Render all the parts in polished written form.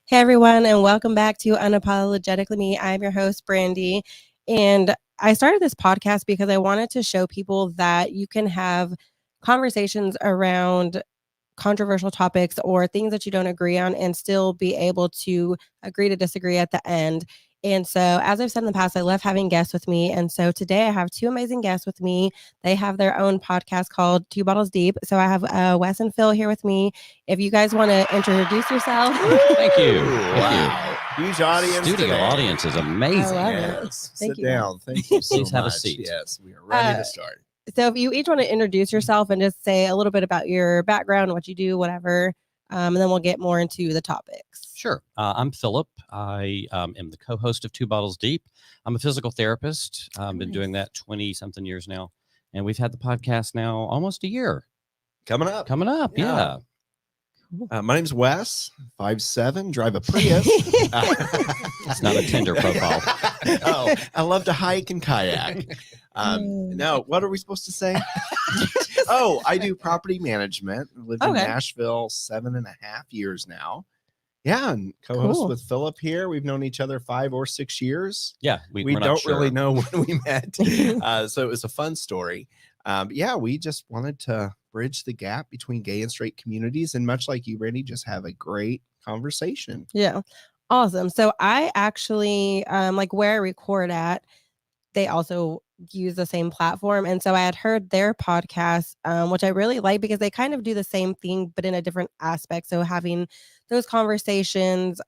Hey everyone, and welcome back to Unapologetically Me. I'm your host, Brandi, and I started this podcast because I wanted to show people that you can have conversations around controversial topics or things that you don't agree on and still be able to agree to disagree at the end. And so, as I've said in the past, I love having guests with me. And so today I have two amazing guests with me. They have their own podcast called Two Bottles Deep. So I have Wes and Phil here with me. If you guys want to introduce yourself. Thank you. Wow. Huge audience. Studio today. audience is amazing. I love it. Yes. Thank Sit you. down. Thank you so Please have a much. seat. Yes, we are ready to start. So if you each want to introduce yourself and just say a little bit about your background, what you do, whatever, and then we'll get more into the topics. Sure. I'm Phillip. I am the co-host of Two Bottles Deep. I'm a physical therapist. I've been doing that 20-something years now. And we've had the podcast now almost a year. Coming up. Yeah. My name's Wes, 5'7", drive a Prius. It's not a Tinder profile. Oh, I love to hike and kayak. No, what are we supposed to say? Oh, I do property management. I lived in Nashville 7.5 years now. Yeah, and co-host with Phillip here. We've known each other 5 or 6 years. Yeah, we don't really know when we met. So it was a fun story. Yeah, we just wanted to bridge the gap between gay and straight communities. And much like you, Brandi, just have a great conversation. Yeah. Awesome. So I actually, like where I record at, they also use the same platform. And so I had heard their podcast, which I really like because they kind of do the same thing, but in a different aspect. So having those conversations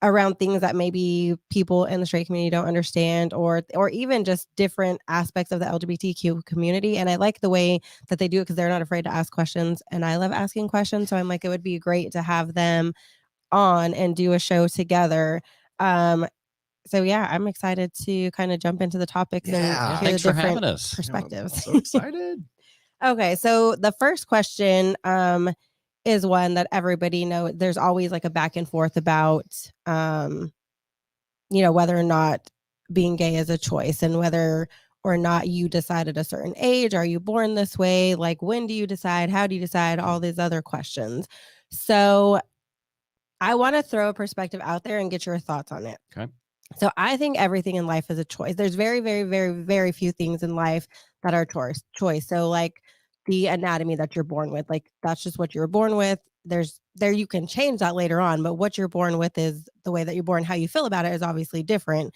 around things that maybe people in the straight community don't understand, or even just different aspects of the LGBTQ community. And I like the way that they do it because they're not afraid to ask questions. And I love asking questions. So I'm like, it would be great to have them on and do a show together. So yeah, I'm excited to kind of jump into the topics and hear thanks the for having different us. perspectives. I'm so excited. Okay, so the first question is one that everybody knows. There's always like a back and forth about whether or not being gay is a choice and whether or not you decide at a certain age. Are you born this way? Like, when do you decide? How do you decide? All these other questions. So I want to throw a perspective out there and get your thoughts on it. Okay. So I think everything in life is a choice. There's very, very, very, very few things in life that are choice. So like the anatomy that you're born with, like that's just what you're born with. You can change that later on, but what you're born with is the way that you're born. How you feel about it is obviously different.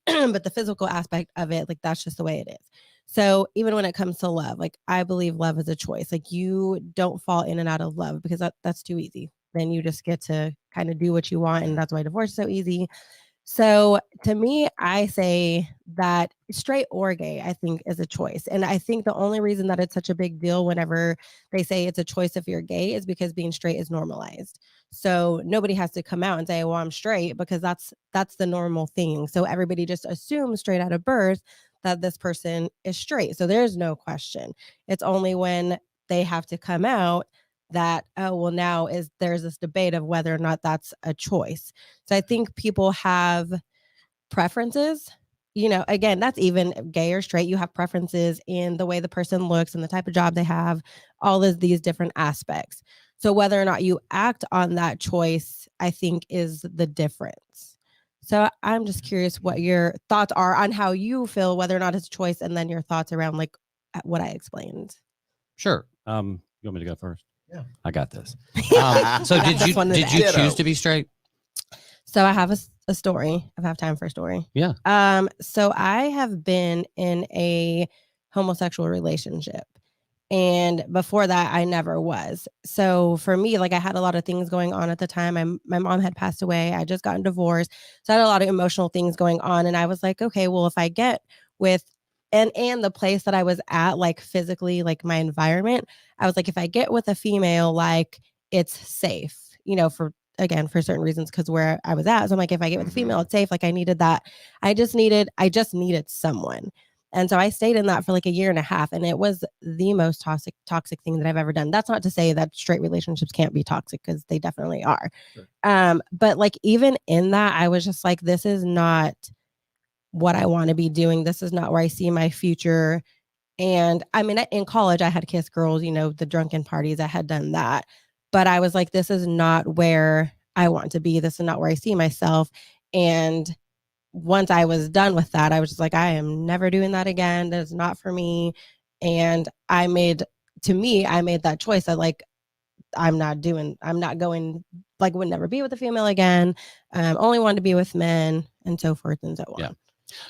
But the physical aspect of it, like that's just the way it is. So even when it comes to love, like I believe love is a choice. Like you don't fall in and out of love because that's too easy. Then you just get to kind of do what you want. And that's why divorce is so easy. So to me, I say that straight or gay, I think is a choice. And I think the only reason that it's such a big deal whenever they say it's a choice if you're gay is because being straight is normalized. So nobody has to come out and say, well, I'm straight, because that's the normal thing. So everybody just assumes straight out of birth that this person is straight. So there's no question. It's only when they have to come out that, oh, well, now there's this debate of whether or not that's a choice. So I think people have preferences, again, that's even gay or straight. You have preferences in the way the person looks and the type of job they have, all of these different aspects. So whether or not you act on that choice, I think is the difference. So I'm just curious what your thoughts are on how you feel, whether or not it's a choice, and then your thoughts around like what I explained. Sure. You want me to go first? Yeah, I got this. So did you choose to be straight? So I have a story. I have time for a story. Yeah. So I have been in a homosexual relationship, and before that, I never was. So for me, like I had a lot of things going on at the time. My mom had passed away. I just gotten divorced, so I had a lot of emotional things going on, and I was like, okay, well, if I get with and the place that I was at, like physically, like my environment, I was like, if I get with a female, like it's safe, for certain reasons, because where I was at. So I'm like, if I get with a female, it's safe. Like I needed that. I just needed someone. And so I stayed in that for like 1.5 years, and it was the most toxic thing that I've ever done. That's not to say that straight relationships can't be toxic, because they definitely are. Sure. But like even in that, I was just like, this is not what I want to be doing. This is not where I see my future. And I mean, in college, I had kissed girls, the drunken parties, I had done that. But I was like, this is not where I want to be. This is not where I see myself. And once I was done with that, I was just like, I am never doing that again. That's not for me. And I made that choice. I'm not going, like, would never be with a female again. Only wanted to be with men, and so forth and so on. Yeah.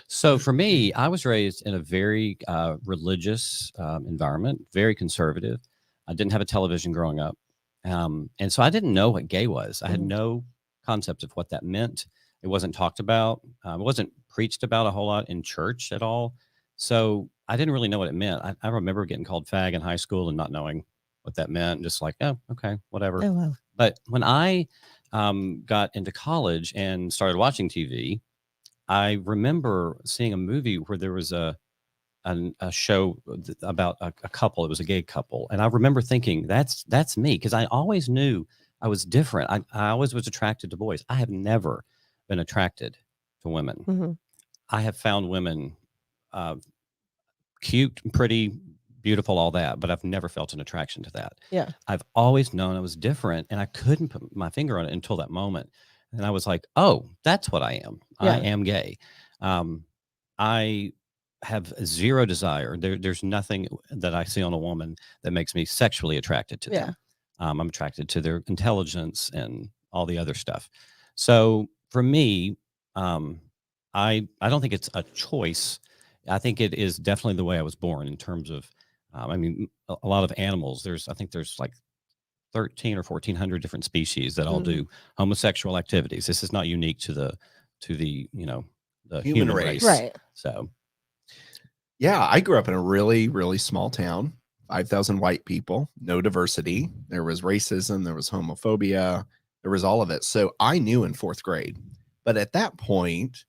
So for me, I was raised in a very religious environment, very conservative. I didn't have a television growing up. And so I didn't know what gay was. I had no concept of what that meant. It wasn't talked about. It wasn't preached about a whole lot in church at all. So I didn't really know what it meant. I remember getting called fag in high school and not knowing what that meant. Just like, oh, okay, whatever. Oh, wow. But when I got into college and started watching TV, I remember seeing a movie where there was a show about a couple. It was a gay couple. And I remember thinking, that's me. Because I always knew I was different. I always was attracted to boys. I have never been attracted to women. Mm-hmm. I have found women cute, pretty, beautiful, all that, but I've never felt an attraction to that. Yeah. I've always known I was different, and I couldn't put my finger on it until that moment. And I was like, oh, that's what I am. Yeah. I am gay. I have zero desire. There's nothing that I see on a woman that makes me sexually attracted to them. I'm attracted to their intelligence and all the other stuff. So for me, I don't think it's a choice. I think it is definitely the way I was born in terms of, I mean, a lot of animals, I think there's like 13 or 1400 different species that all do homosexual activities. This is not unique to the the human race. Right. So, yeah, I grew up in a really, really small town, 5,000 white people, no diversity. There was racism, there was homophobia, there was all of it. So I knew in 4th grade, but at that point,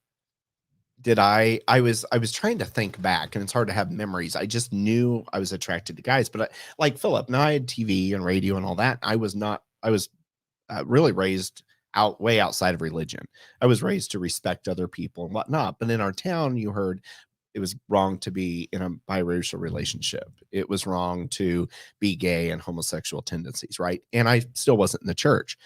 I was trying to think back, and it's hard to have memories. I just knew I was attracted to guys, but like Phillip, now I had TV and radio and all that. I was really raised way outside of religion. I was raised to respect other people and whatnot. But in our town, you heard it was wrong to be in a biracial relationship. It was wrong to be gay and homosexual tendencies, right? And I still wasn't in the church.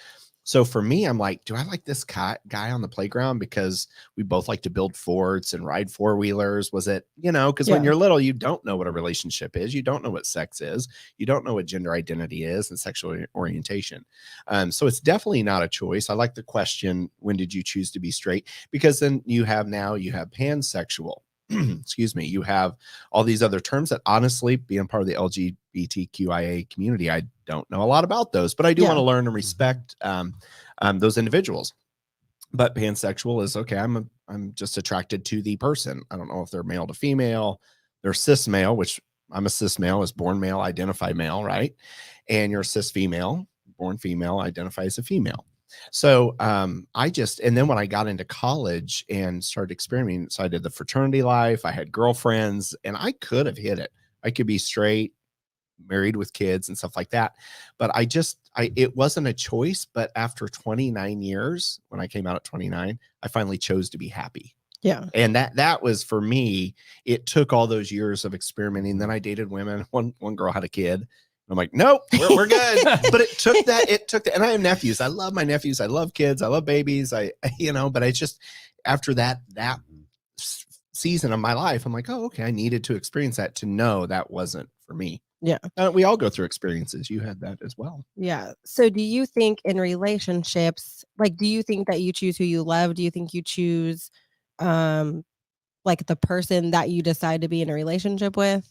So for me, I'm like, do I like this guy on the playground because we both like to build forts and ride 4-wheelers? Was it, because when you're little, you don't know what a relationship is. You don't know what sex is. You don't know what gender identity is and sexual orientation. So it's definitely not a choice. I like the question, when did you choose to be straight? Because then you have pansexual. Excuse me. You have all these other terms that, honestly, being part of the LGBTQIA community, I don't know a lot about those, but I do want to learn and respect those individuals. But pansexual is okay. I'm just attracted to the person. I don't know if they're male to female. They're cis male, which I'm a cis male, is born male, identify male, right? And you're cis female, born female, identify as a female. So and then when I got into college and started experimenting, so I did the fraternity life, I had girlfriends, and I could have hit it. I could be straight, married with kids and stuff like that. But it wasn't a choice. But after 29 years, when I came out at 29, I finally chose to be happy. Yeah. And that was, for me, it took all those years of experimenting. Then I dated women. One girl had a kid. I'm like, nope, we're good. But it took that, and I have nephews. I love my nephews. I love kids. I love babies. But I just, after that season of my life, I'm like, oh, okay, I needed to experience that to know that wasn't for me. Yeah. We all go through experiences. You had that as well. Yeah. So do you think in relationships, like, do you think that you choose who you love? Do you think you choose, like, the person that you decide to be in a relationship with?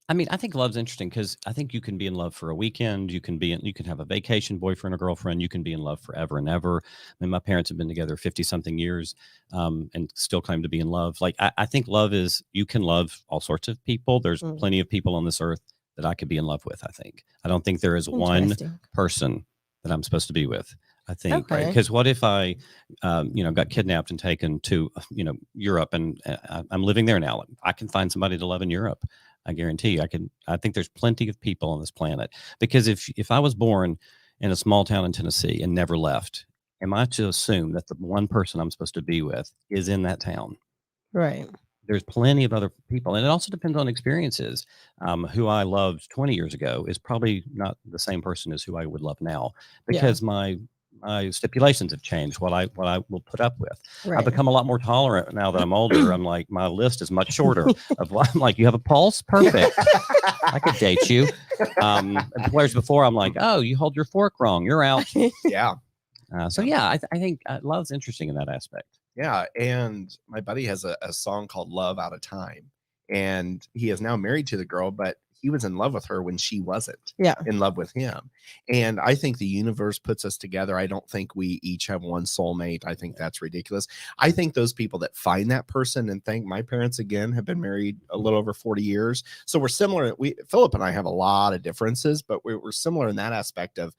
I mean, I think love's interesting because I think you can be in love for a weekend. You can have a vacation boyfriend or girlfriend. You can be in love forever and ever. I mean, my parents have been together 50 something years and still claim to be in love. Like, I think love is, you can love all sorts of people. There's plenty of people on this earth that I could be in love with. I don't think there is one person that I'm supposed to be with. I think, because what if I, got kidnapped and taken to, Europe, and I'm living there now. I can find somebody to love in Europe. I guarantee you, I think there's plenty of people on this planet, because if I was born in a small town in Tennessee and never left, am I to assume that the one person I'm supposed to be with is in that town? Right. there's plenty of other people, and it also depends on experiences. Who I loved 20 years ago is probably not the same person as who I would love now, because my stipulations have changed. What I will put up with. Right. I've become a lot more tolerant now that I'm older. I'm like, my list is much shorter. Of what I'm like, you have a pulse, perfect. I could date you. And whereas before, I'm like, oh, you hold your fork wrong, you're out. Yeah. So yeah, I think love's interesting in that aspect. Yeah, and my buddy has a song called "Love Out of Time," and he is now married to the girl, but he was in love with her when she wasn't in love with him. And I think the universe puts us together. I don't think we each have one soulmate. I think that's ridiculous. I think those people that find that person, and think my parents again have been married a little over 40 years. So we're similar. Phillip and I have a lot of differences, but we're similar in that aspect of,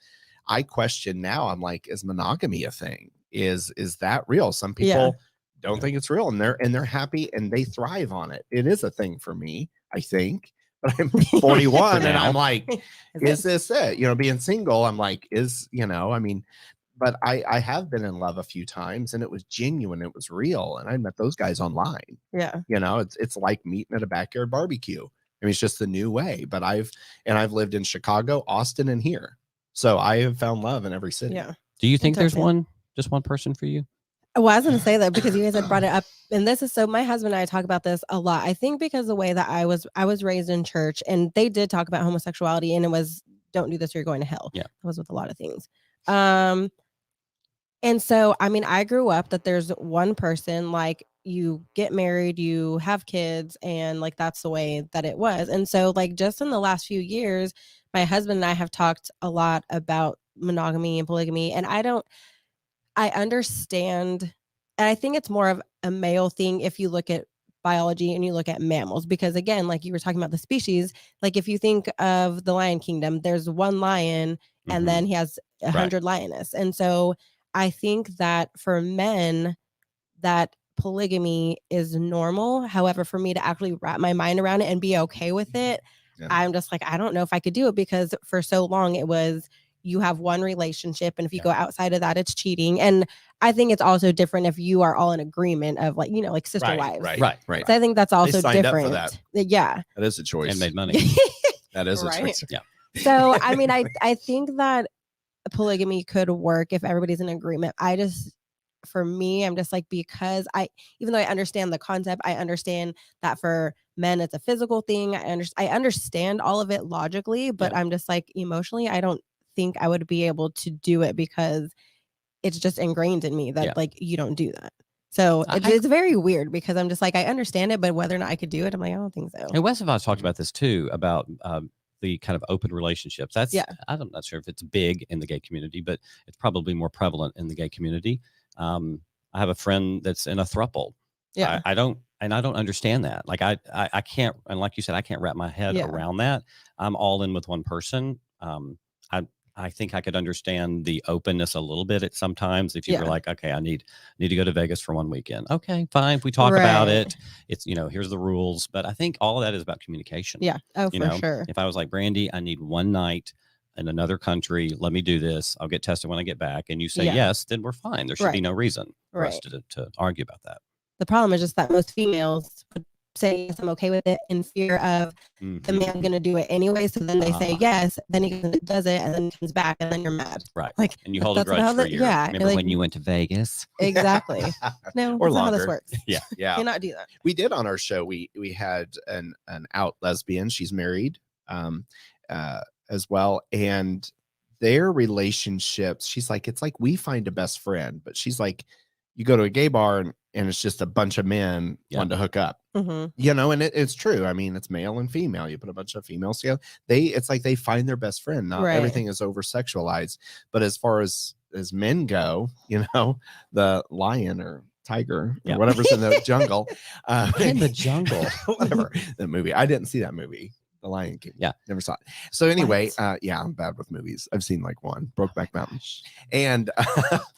I question now, I'm like, is monogamy a thing? Is that real? Some people don't think it's real, and they're happy and they thrive on it. It is a thing for me, I think. But I'm 41 and I'm like, is this it? Being single, I'm like, but I have been in love a few times, and it was genuine, it was real, and I met those guys online. Yeah. It's like meeting at a backyard barbecue. I mean, it's just the new way. But I've lived in Chicago, Austin, and here. So I have found love in every city. Yeah. Do you think there's just one person for you? Well, I was going to say that because you guys had brought it up, and this is so. My husband and I talk about this a lot. I think because the way that I was raised in church, and they did talk about homosexuality, and it was, don't do this or you're going to hell. Yeah, that was with a lot of things. And so, I mean, I grew up that there's one person, like, you get married, you have kids, and like that's the way that it was. And so, like, just in the last few years, my husband and I have talked a lot about monogamy and polygamy, and I understand, and I think it's more of a male thing if you look at biology and you look at mammals, because again, like you were talking about the species, like if you think of the Lion Kingdom, there's one lion and then he has 100 lioness. And so I think that for men, that polygamy is normal. However, for me to actually wrap my mind around it and be okay with it, I'm just like, I don't know if I could do it, because for so long it was, you have one relationship, and if you go outside of that, it's cheating. And I think it's also different if you are all in agreement of, like, like sister wives. Right. So I think that's also different. Up for that. Yeah. That is a choice. And made money. That is a choice. Yeah. So, I mean, I think that polygamy could work if everybody's in agreement. For me, I'm just like, because even though I understand the concept, I understand that for men, it's a physical thing. I understand all of it logically, but I'm just like, emotionally, I don't think I would be able to do it, because it's just ingrained in me that like, you don't do that. So it's very weird, because I'm just like, I understand it, but whether or not I could do it, I'm like, I don't think so. And Wes and I talked about this too, about the kind of open relationships. I'm not sure if it's big in the gay community, but it's probably more prevalent in the gay community. I have a friend that's in a throuple. Yeah. I don't understand that. Like I can't, and like you said, I can't wrap my head around that. I'm all in with one person. I think I could understand the openness a little bit at sometimes if you were like, okay, I need to go to Vegas for one weekend. Okay, fine. If we talk about it, it's, here's the rules. But I think all of that is about communication. Yeah. Oh, for sure. If I was like, Brandi, I need one night in another country, let me do this. I'll get tested when I get back. And you say yes, then we're fine. There should be no reason for us to argue about that. The problem is just that most females would say, yes, I'm okay with it, in fear of the man going to do it anyway. So then they say yes, then he does it, and then he comes back, and then you're mad. Right. Like, and you hold a grudge for a year. Yeah. Remember when you went to Vegas? Exactly. No, or that's not how this longer. works. Yeah. You cannot do that. We did on our show. We had an out lesbian. She's married as well. And their relationships, she's like, it's like we find a best friend, but she's like, you go to a gay bar and it's just a bunch of men wanting to hook up, and it's true. I mean, it's male and female. You put a bunch of females together. It's like they find their best friend. Not everything is over sexualized, but as far as men go, the lion or tiger or whatever's in the jungle, in the jungle, whatever the movie. I didn't see that movie. The Lion King. Yeah, never saw it. So anyway, I'm bad with movies. I've seen like one, Brokeback Mountain, and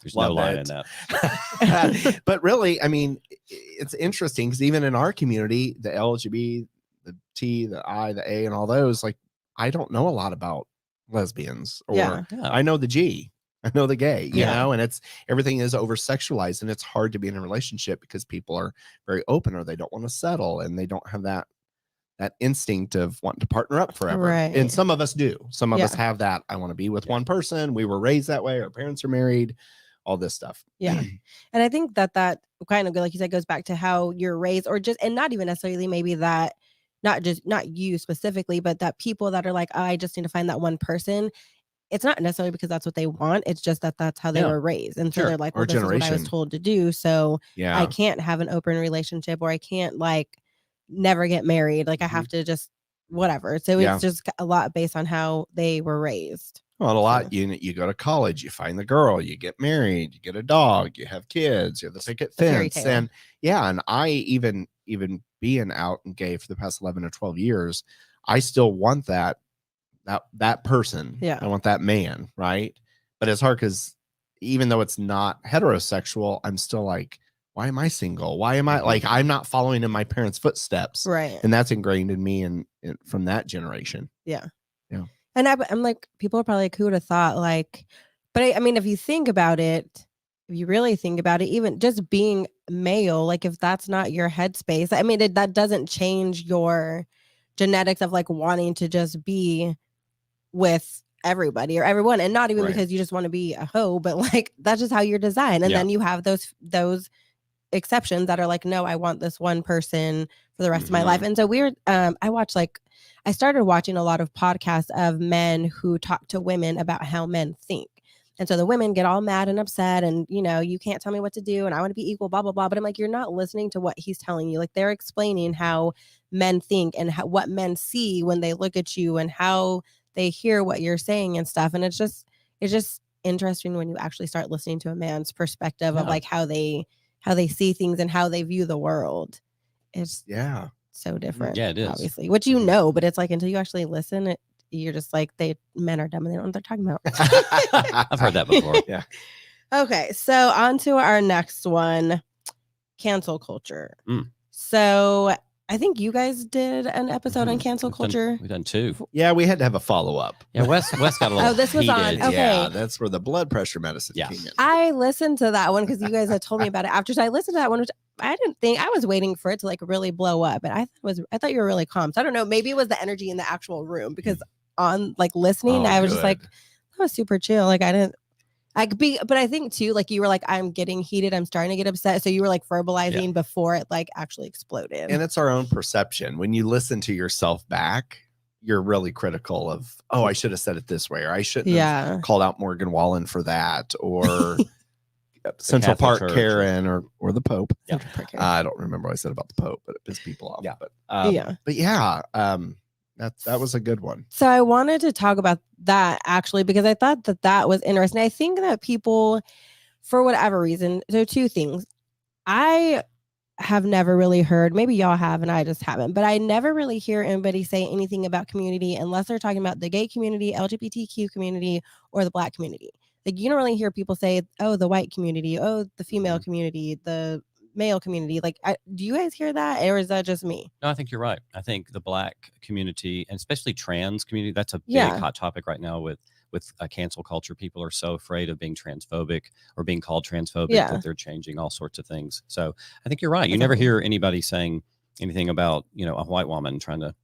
there's no line in that. But really, I mean, it's interesting because even in our community, the LGBT, the T, the I, the A, and all those, like, I don't know a lot about lesbians, or I know the G. I know the gay, you Yeah. know, and everything is over sexualized, and it's hard to be in a relationship because people are very open, or they don't want to settle, and they don't have that instinct of wanting to partner up forever. Right. And some of us do. Some of us Yeah. have that. I want to be with one person. We were raised that way. Our parents are married, all this stuff. Yeah. And I think that kind of, like you said, goes back to how you're raised, or just, and not even necessarily maybe that, not you specifically, but that people that are like, oh, I just need to find that one person. It's not necessarily because that's what they want. It's just that that's how they were raised. And so they're like, well, this is what I was told to do. So I can't have an open relationship, or I can't like never get married. Like I have to just whatever. So it's just a lot based on how they were raised. Well, a lot. You go to college, you find the girl, you get married, you get a dog, you have kids, you have the picket fence, and and I even being out and gay for the past 11 or 12 years, I still want that person. Yeah, I want that man, right? But it's hard because even though it's not heterosexual, I'm still like, why am I single? Why am I like, I'm not following in my parents' footsteps, right? And that's ingrained in me and from that generation. Yeah. And I'm like, people are probably like, who would have thought? Like, but I mean, if you think about it, if you really think about it, even just being male, like if that's not your headspace, I mean, that doesn't change your genetics of like wanting to just be with everybody or everyone, and not even because you just want to be a hoe, but like that's just how you're designed. And then you have those exceptions that are like, no, I want this one person for the rest of my life. And so I started watching a lot of podcasts of men who talk to women about how men think. And so the women get all mad and upset, and you can't tell me what to do, and I want to be equal, blah blah blah. But I'm like, you're not listening to what he's telling you. Like, they're explaining how men think and what men see when they look at you, and how they hear what you're saying and stuff. And it's just interesting when you actually start listening to a man's perspective of like how they see things and how they view the world. It's so different. Yeah, it is. Obviously, which but it's like until you actually listen, you're just like, men are dumb and they don't know what they're talking about. I've heard that before. Yeah. Okay, so on to our next one, cancel culture. So I think you guys did an episode on cancel culture. We've done 2. Yeah, we had to have a follow-up. Yeah, Wes got a little this was heated. on. Okay. Yeah, that's where the blood pressure medicine came in. I listened to that one because you guys had told me about it after. So I listened to that one, which I didn't think, I was waiting for it to like really blow up, but I thought you were really calm. So I don't know, maybe it was the energy in the actual room, because on like listening, I was just like, that was super chill. Like but I think too, like you were like, I'm getting heated, I'm starting to get upset. So you were like verbalizing before it like actually exploded. And it's our own perception. When you listen to yourself back, you're really critical of, oh, I should have said it this way, or I shouldn't have called out Morgan Wallen for that, or Central Park Church. Karen or the Pope. Yeah. I don't remember what I said about the Pope, but it pissed people off. Yeah. That was a good one. So I wanted to talk about that actually, because I thought that was interesting. I think that people, for whatever reason, so 2 things. I have never really heard, maybe y'all have and I just haven't, but I never really hear anybody say anything about community unless they're talking about the gay community, LGBTQ community, or the Black community. Like, you don't really hear people say, oh, the white community, oh, the female community, the male community. Like, do you guys hear that, or is that just me? No, I think you're right. I think the Black community, and especially trans community, that's a big hot topic right now with cancel culture. People are so afraid of being transphobic or being called transphobic that they're changing all sorts of things. So I think you're right. You never hear anybody saying anything about, a white woman trying to,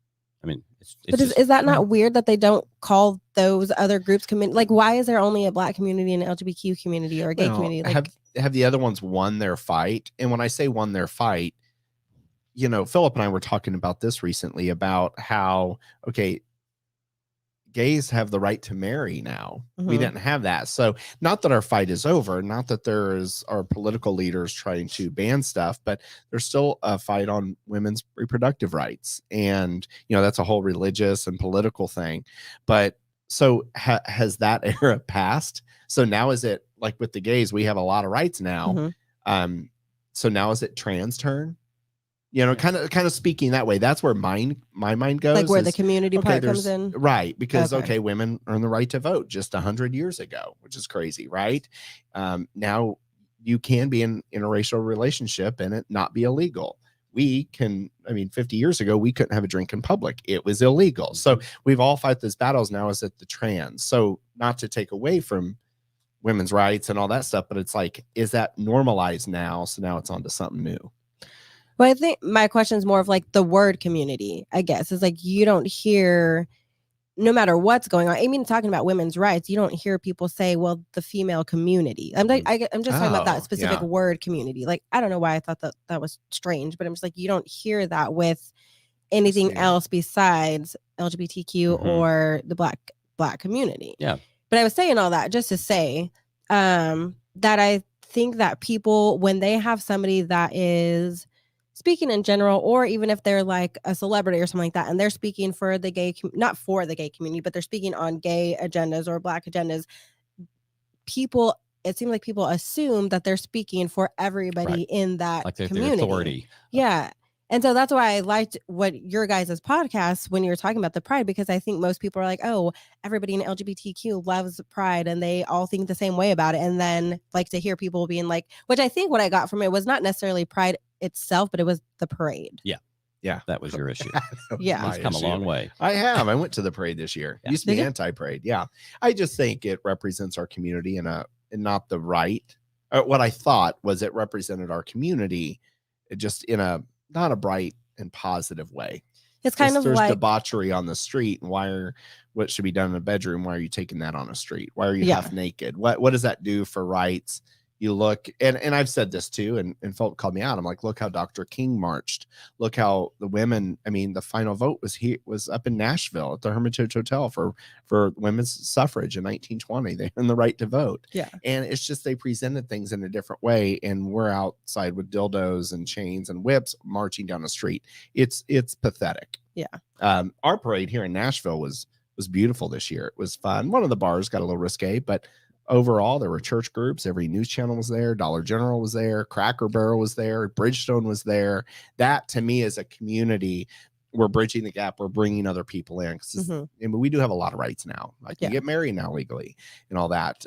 I mean, but is that not weird that they don't call those other groups like, why is there only a Black community and an LGBTQ community or a gay community? Like, have the other ones won their fight? And when I say won their fight, Phillip and I were talking about this recently about how, gays have the right to marry now. We didn't have that. So not that our fight is over, not that our political leaders trying to ban stuff, but there's still a fight on women's reproductive rights. And, that's a whole religious and political thing. But so has that era passed? So now is it like with the gays, we have a lot of rights now. So now is it trans turn? Kind of speaking that way. That's where my mind goes. Like where the community part comes in. Right. Because, women earned the right to vote just 100 years ago, which is crazy, right? Now you can be in a interracial relationship and it not be illegal. We can, 50 years ago, we couldn't have a drink in public. It was illegal. So we've all fought these battles. Now is it the trans? So not to take away from women's rights and all that stuff, but it's like, is that normalized now? So now it's on to something new. Well, I think my question is more of like the word community, I guess. It's like you don't hear, no matter what's going on, I mean, talking about women's rights, you don't hear people say, well, the female community. I'm like, I'm just talking about that specific word community. Like, I don't know why I thought that was strange, but I'm just like, you don't hear that with anything else besides LGBTQ or the black community. Yeah. But I was saying all that just to say that I think that people, when they have somebody that is speaking in general, or even if they're like a celebrity or something like that, and they're speaking for the gay, not for the gay community, but they're speaking on gay agendas or black agendas, it seems like people assume that they're speaking for everybody in that like community. The authority. Yeah. And so that's why I liked what your guys' podcast when you were talking about the pride, because I think most people are like, oh, everybody in LGBTQ loves pride and they all think the same way about it. And then like to hear people being like, which I think what I got from it was not necessarily pride itself, but it was the parade. Yeah. Yeah. That was your issue. Yeah. It's come a long way. I have. I went to the parade this year. Yeah. Used to be anti-parade. Yeah. I just think it represents our community and not the right. What I thought was it represented our community just in not a bright and positive way. It's kind of there's like debauchery on the street. And what should be done in a bedroom? Why are you taking that on a street? Why are you half naked? What does that do for rights? You look, and I've said this too, and Phillip called me out. I'm like, look how Dr. King marched. Look how the women, I mean, the final vote was up in Nashville at the Hermitage Hotel for women's suffrage in 1920. They earned the right to vote. Yeah. And it's just they presented things in a different way, and we're outside with dildos and chains and whips marching down the street. It's pathetic. Yeah. Our parade here in Nashville was beautiful this year. It was fun. One of the bars got a little risque, but overall, there were church groups. Every news channel was there. Dollar General was there. Cracker Barrel was there. Bridgestone was there. That, to me, is a community. We're bridging the gap. We're bringing other people in. I mean, we do have a lot of rights now. Like, you get married now legally and all that.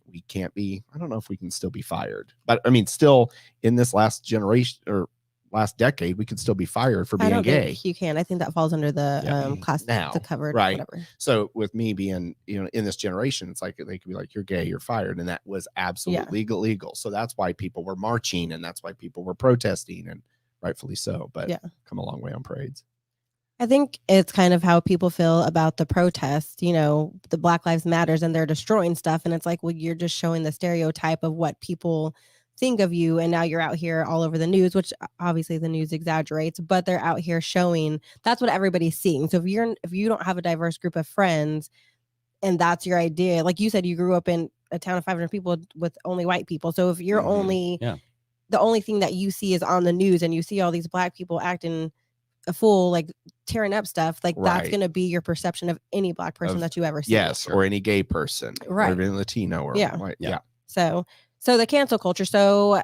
We can't be, I don't know if we can still be fired. But, I mean, still in this last generation or last decade, we could still be fired for being gay. Think you can. I think that falls under the class now, the covered, right? Whatever. So with me being, in this generation, it's like they could be like, "You're gay, you're fired," and that was absolutely legal. So that's why people were marching, and that's why people were protesting, and rightfully so. But come a long way on parades. I think it's kind of how people feel about the protests. The Black Lives Matters, and they're destroying stuff, and it's like, well, you're just showing the stereotype of what people think of you, and now you're out here all over the news, which obviously the news exaggerates, but they're out here showing that's what everybody's seeing. So if you don't have a diverse group of friends and that's your idea, like you said, you grew up in a town of 500 people with only white people, so if you're the only thing that you see is on the news and you see all these Black people acting a fool, like tearing up stuff, like that's going to be your perception of any Black person that you ever see. Yes, or any gay person, right? Or even Latino, or white. Yeah. So the cancel culture. So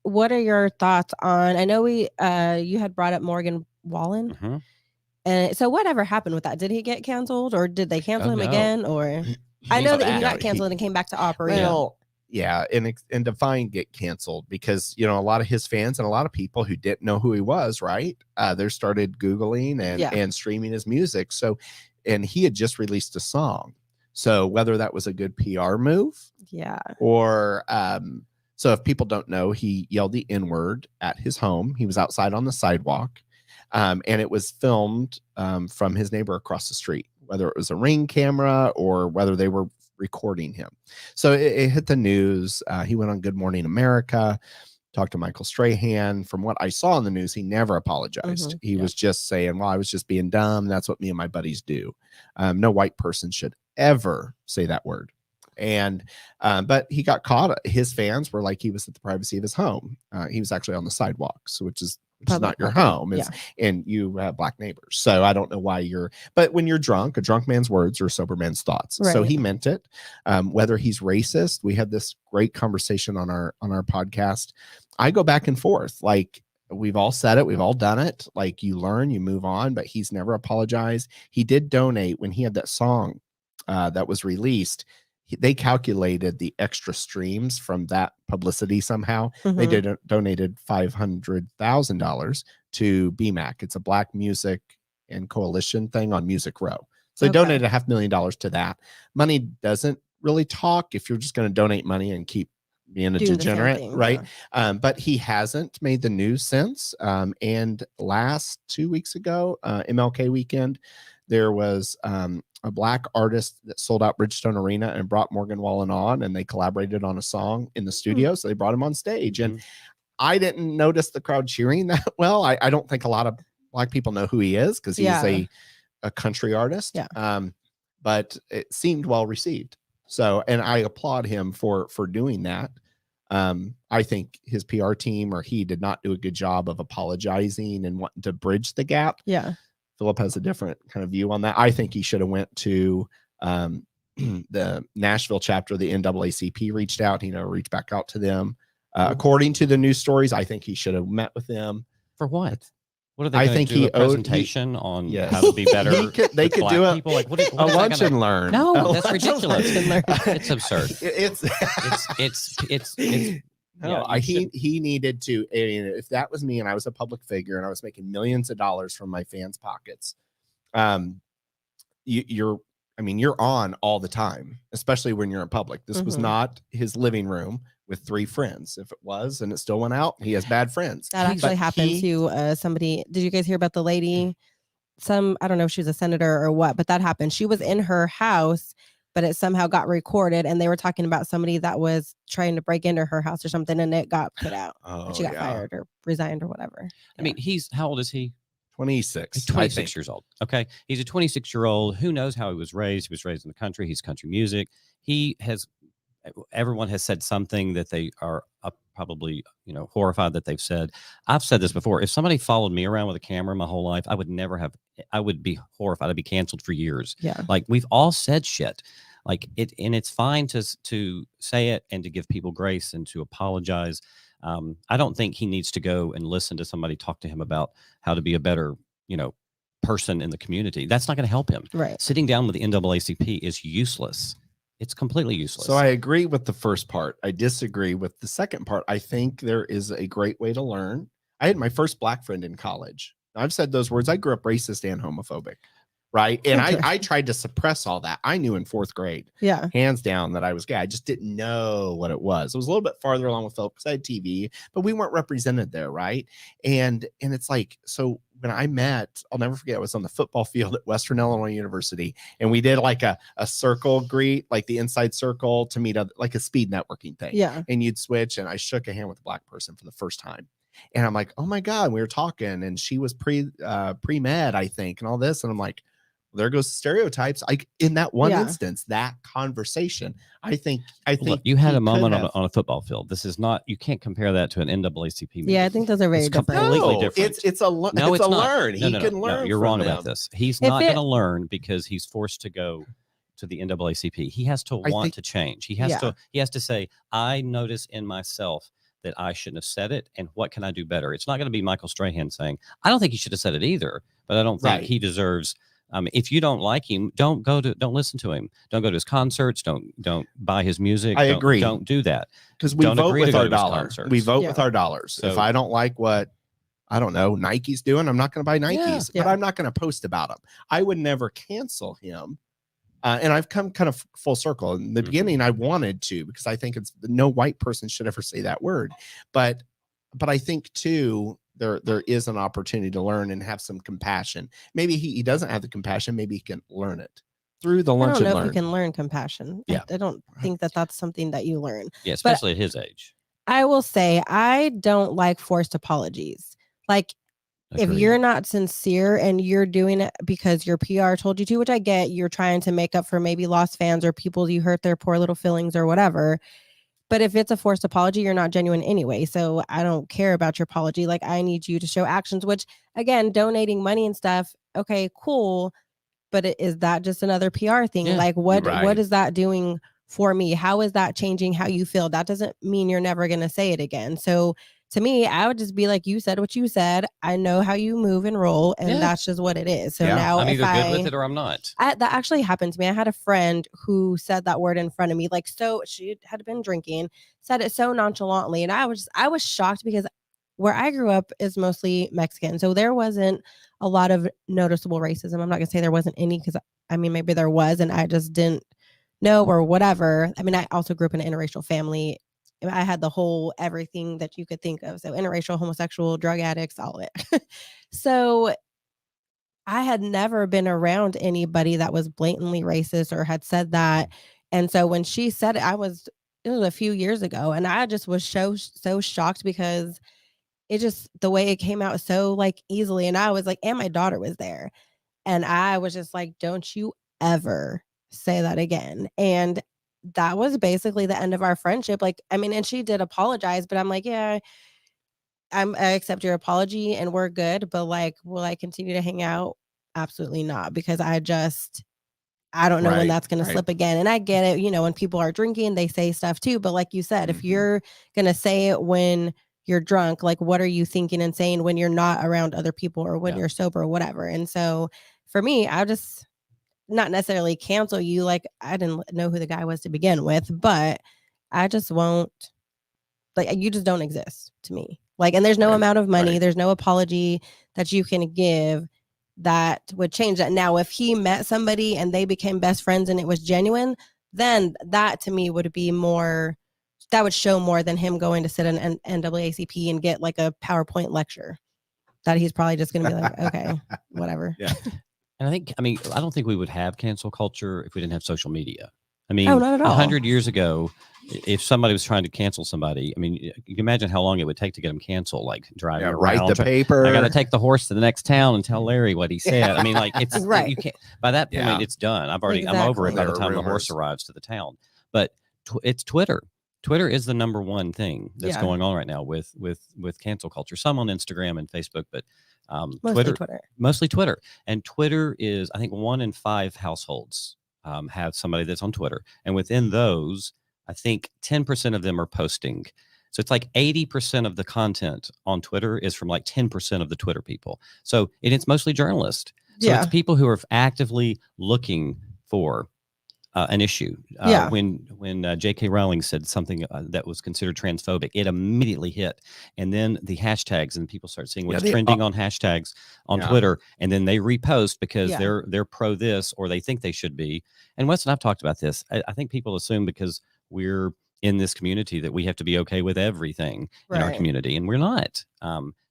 what are your thoughts on, I know you had brought up Morgan Wallen. And so whatever happened with that? Did he get canceled, or did they cancel him again? Or I know that he got canceled and came back to operate. Well, yeah. And Define get canceled because, a lot of his fans and a lot of people who didn't know who he was, right? They started Googling and streaming his music. So, and he had just released a song. So whether that was a good PR move, or so if people don't know, he yelled the N-word at his home. He was outside on the sidewalk, and it was filmed from his neighbor across the street, whether it was a Ring camera or whether they were recording him. So it hit the news. He went on Good Morning America, talked to Michael Strahan. From what I saw in the news, he never apologized. He was just saying, well, I was just being dumb. That's what me and my buddies do. No white person should ever say that word. And but he got caught. His fans were like, he was at the privacy of his home. He was actually on the sidewalks, which is not your home. And you have Black neighbors. So I don't know why but when you're drunk, a drunk man's words are a sober man's thoughts. Right. So he meant it. Whether he's racist, we had this great conversation on our podcast. I go back and forth. Like, we've all said it. We've all done it. Like, you learn, you move on, but he's never apologized. He did donate when he had that song that was released. They calculated the extra streams from that publicity somehow. They donated $500,000 to BMAC. It's a Black Music and Coalition thing on Music Row. So they donated $500,000 to that. Money doesn't really talk if you're just going to donate money and keep being a Do the same degenerate, thing, right? yeah. But he hasn't made the news since. And last 2 weeks ago, MLK weekend, there was a Black artist that sold out Bridgestone Arena and brought Morgan Wallen on, and they collaborated on a song in the studio. So they brought him on stage. And I didn't notice the crowd cheering that well. I don't think a lot of Black people know who he is because he's a country artist. Yeah. But it seemed well received. So, and I applaud him for doing that. I think his PR team or he did not do a good job of apologizing and wanting to bridge the gap. Yeah. Phillip has a different kind of view on that. I think he should have went to the Nashville chapter of the NAACP, reached out, reached back out to them. According to the news stories, I think he should have met with them. For what? What are they I going think to do? he A presentation on yes. how to be better. They could do a, people? Like, what a is that lunch gonna- and learn. No, A that's lunch and ridiculous. learn. It's absurd. It's No, yeah, he needed to. If that was me and I was a public figure and I was making millions of dollars from my fans' pockets, you're on all the time, especially when you're in public. This was not his living room with 3 friends. If it was, and it still went out, he has bad friends. That actually happened to somebody. Did you guys hear about the lady? I don't know if she was a senator or what, but that happened. She was in her house, but it somehow got recorded, and they were talking about somebody that was trying to break into her house or something, and it got put out. And she got fired or resigned or whatever. I mean, how old is he? 26. He's 26 years old. Okay. He's a 26-year-old. Who knows how he was raised? He was raised in the country. He's country music. Everyone has said something that they are probably, horrified that they've said. I've said this before. If somebody followed me around with a camera my whole life, I would be horrified. I'd be canceled for years. Yeah. Like, we've all said shit like it, and it's fine to say it and to give people grace and to apologize. I don't think he needs to go and listen to somebody talk to him about how to be a better, person in the community. That's not going to help him. Right. Sitting down with the NAACP is useless. It's completely useless. So I agree with the first part. I disagree with the second part. I think there is a great way to learn. I had my first Black friend in college. I've said those words. I grew up racist and homophobic. Right. And I tried to suppress all that. I knew in 4th grade, hands down, that I was gay. I just didn't know what it was. It was a little bit farther along with Phillip because I had TV, but we weren't represented there. Right. And it's like, so when I met, I'll never forget, I was on the football field at Western Illinois University, and we did like a circle greet, like the inside circle to meet other, like a speed networking thing. Yeah. And you'd switch, and I shook a hand with a Black person for the first time. And I'm like, oh my God, we were talking, and she was pre-med, I think, and all this. And I'm like, there goes the stereotypes. In that one instance, that conversation, I think Look, you had a moment on a football field. This is not, you can't compare that to an NAACP meeting. Yeah, I think those are very different. Completely different. It's a learn. He can learn. No, you're wrong about this. He's not going to learn because he's forced to go to the NAACP. He has to want to change. He has to say, I notice in myself that I shouldn't have said it, and what can I do better? It's not going to be Michael Strahan saying, I don't think he should have said it either, but I don't think he deserves. If you don't like him, don't listen to him. Don't go to his concerts. Don't buy his music. I agree. Don't do that because we vote with our dollars. We vote with our dollars. So if I don't like what, I don't know, Nike's doing, I'm not going to buy Nikes, but I'm not going to post about them. I would never cancel him. And I've come kind of full circle. In the beginning, I wanted to, because I think it's no white person should ever say that word. But I think too, there is an opportunity to learn and have some compassion. Maybe he doesn't have the compassion. Maybe he can learn it through the lunch and learn. I don't know if you can learn compassion. Yeah. I don't think that that's something that you learn. Yeah, especially at his age. I will say I don't like forced apologies. Like, if you're not sincere and you're doing it because your PR told you to, which I get, you're trying to make up for maybe lost fans or people you hurt their poor little feelings or whatever. But if it's a forced apology, you're not genuine anyway. So I don't care about your apology. Like, I need you to show actions, which, again, donating money and stuff. Okay, cool. But is that just another PR thing? Yeah, like, what is that doing for me? How is that changing how you feel? That doesn't mean you're never going to say it again. So to me, I would just be like, you said what you said. I know how you move and roll, and that's just what it is. So now I'm either good with it or I'm not. That actually happened to me. I had a friend who said that word in front of me. Like, so she had been drinking, said it so nonchalantly. And I was shocked because where I grew up is mostly Mexican. So there wasn't a lot of noticeable racism. I'm not going to say there wasn't any, because I mean, maybe there was, and I just didn't know or whatever. I mean, I also grew up in an interracial family. I had the whole everything that you could think of. So interracial, homosexual, drug addicts, all of it. So I had never been around anybody that was blatantly racist or had said that. And so when she said it, it was a few years ago, and I just was so shocked because it just, the way it came out so like easily. And I was like, and my daughter was there. And I was just like, don't you ever say that again. And that was basically the end of our friendship. Like, I mean, and she did apologize, but I'm like, yeah, I accept your apology and we're good. But like, will I continue to hang out? Absolutely not. Because I don't know when that's going to slip again. And I get it. You know, when people are drinking, they say stuff too. But like you said, if you're going to say it when you're drunk, like what are you thinking and saying when you're not around other people or when you're sober or whatever? And so for me, I just not necessarily cancel you. Like I didn't know who the guy was to begin with, but I just won't, like, you just don't exist to me. Like, and there's no amount of money, there's no apology that you can give that would change that. Now, if he met somebody and they became best friends and it was genuine, then that to me would be more, that would show more than him going to sit in an NAACP and get like a PowerPoint lecture that he's probably just going to be like, okay, whatever. Yeah. And I don't think we would have cancel culture if we didn't have social media. I mean, not at all. 100 years ago, if somebody was trying to cancel somebody, I mean, you can imagine how long it would take to get them canceled, like driving around. Write the paper. I got to take the horse to the next town and tell Larry what he said. I mean, like it's Right. You can't, by that point, it's done. I'm over it by the time the horse arrives to the town. But it's Twitter. Twitter is the number one thing that's going on right now with cancel culture. Some on Instagram and Facebook, but mostly Twitter. And Twitter is, I think, 1 in 5 households have somebody that's on Twitter. And within those, I think 10% of them are posting. So it's like 80% of the content on Twitter is from like 10% of the Twitter people. So, and it's mostly journalists. So it's people who are actively looking for an issue. When J.K. Rowling said something that was considered transphobic, it immediately hit. And then the hashtags, and people start seeing what's trending on hashtags on Twitter, and then they repost because they're pro this or they think they should be. And Wes and I've talked about this. I think people assume because we're in this community that we have to be okay with everything in our community, and we're not.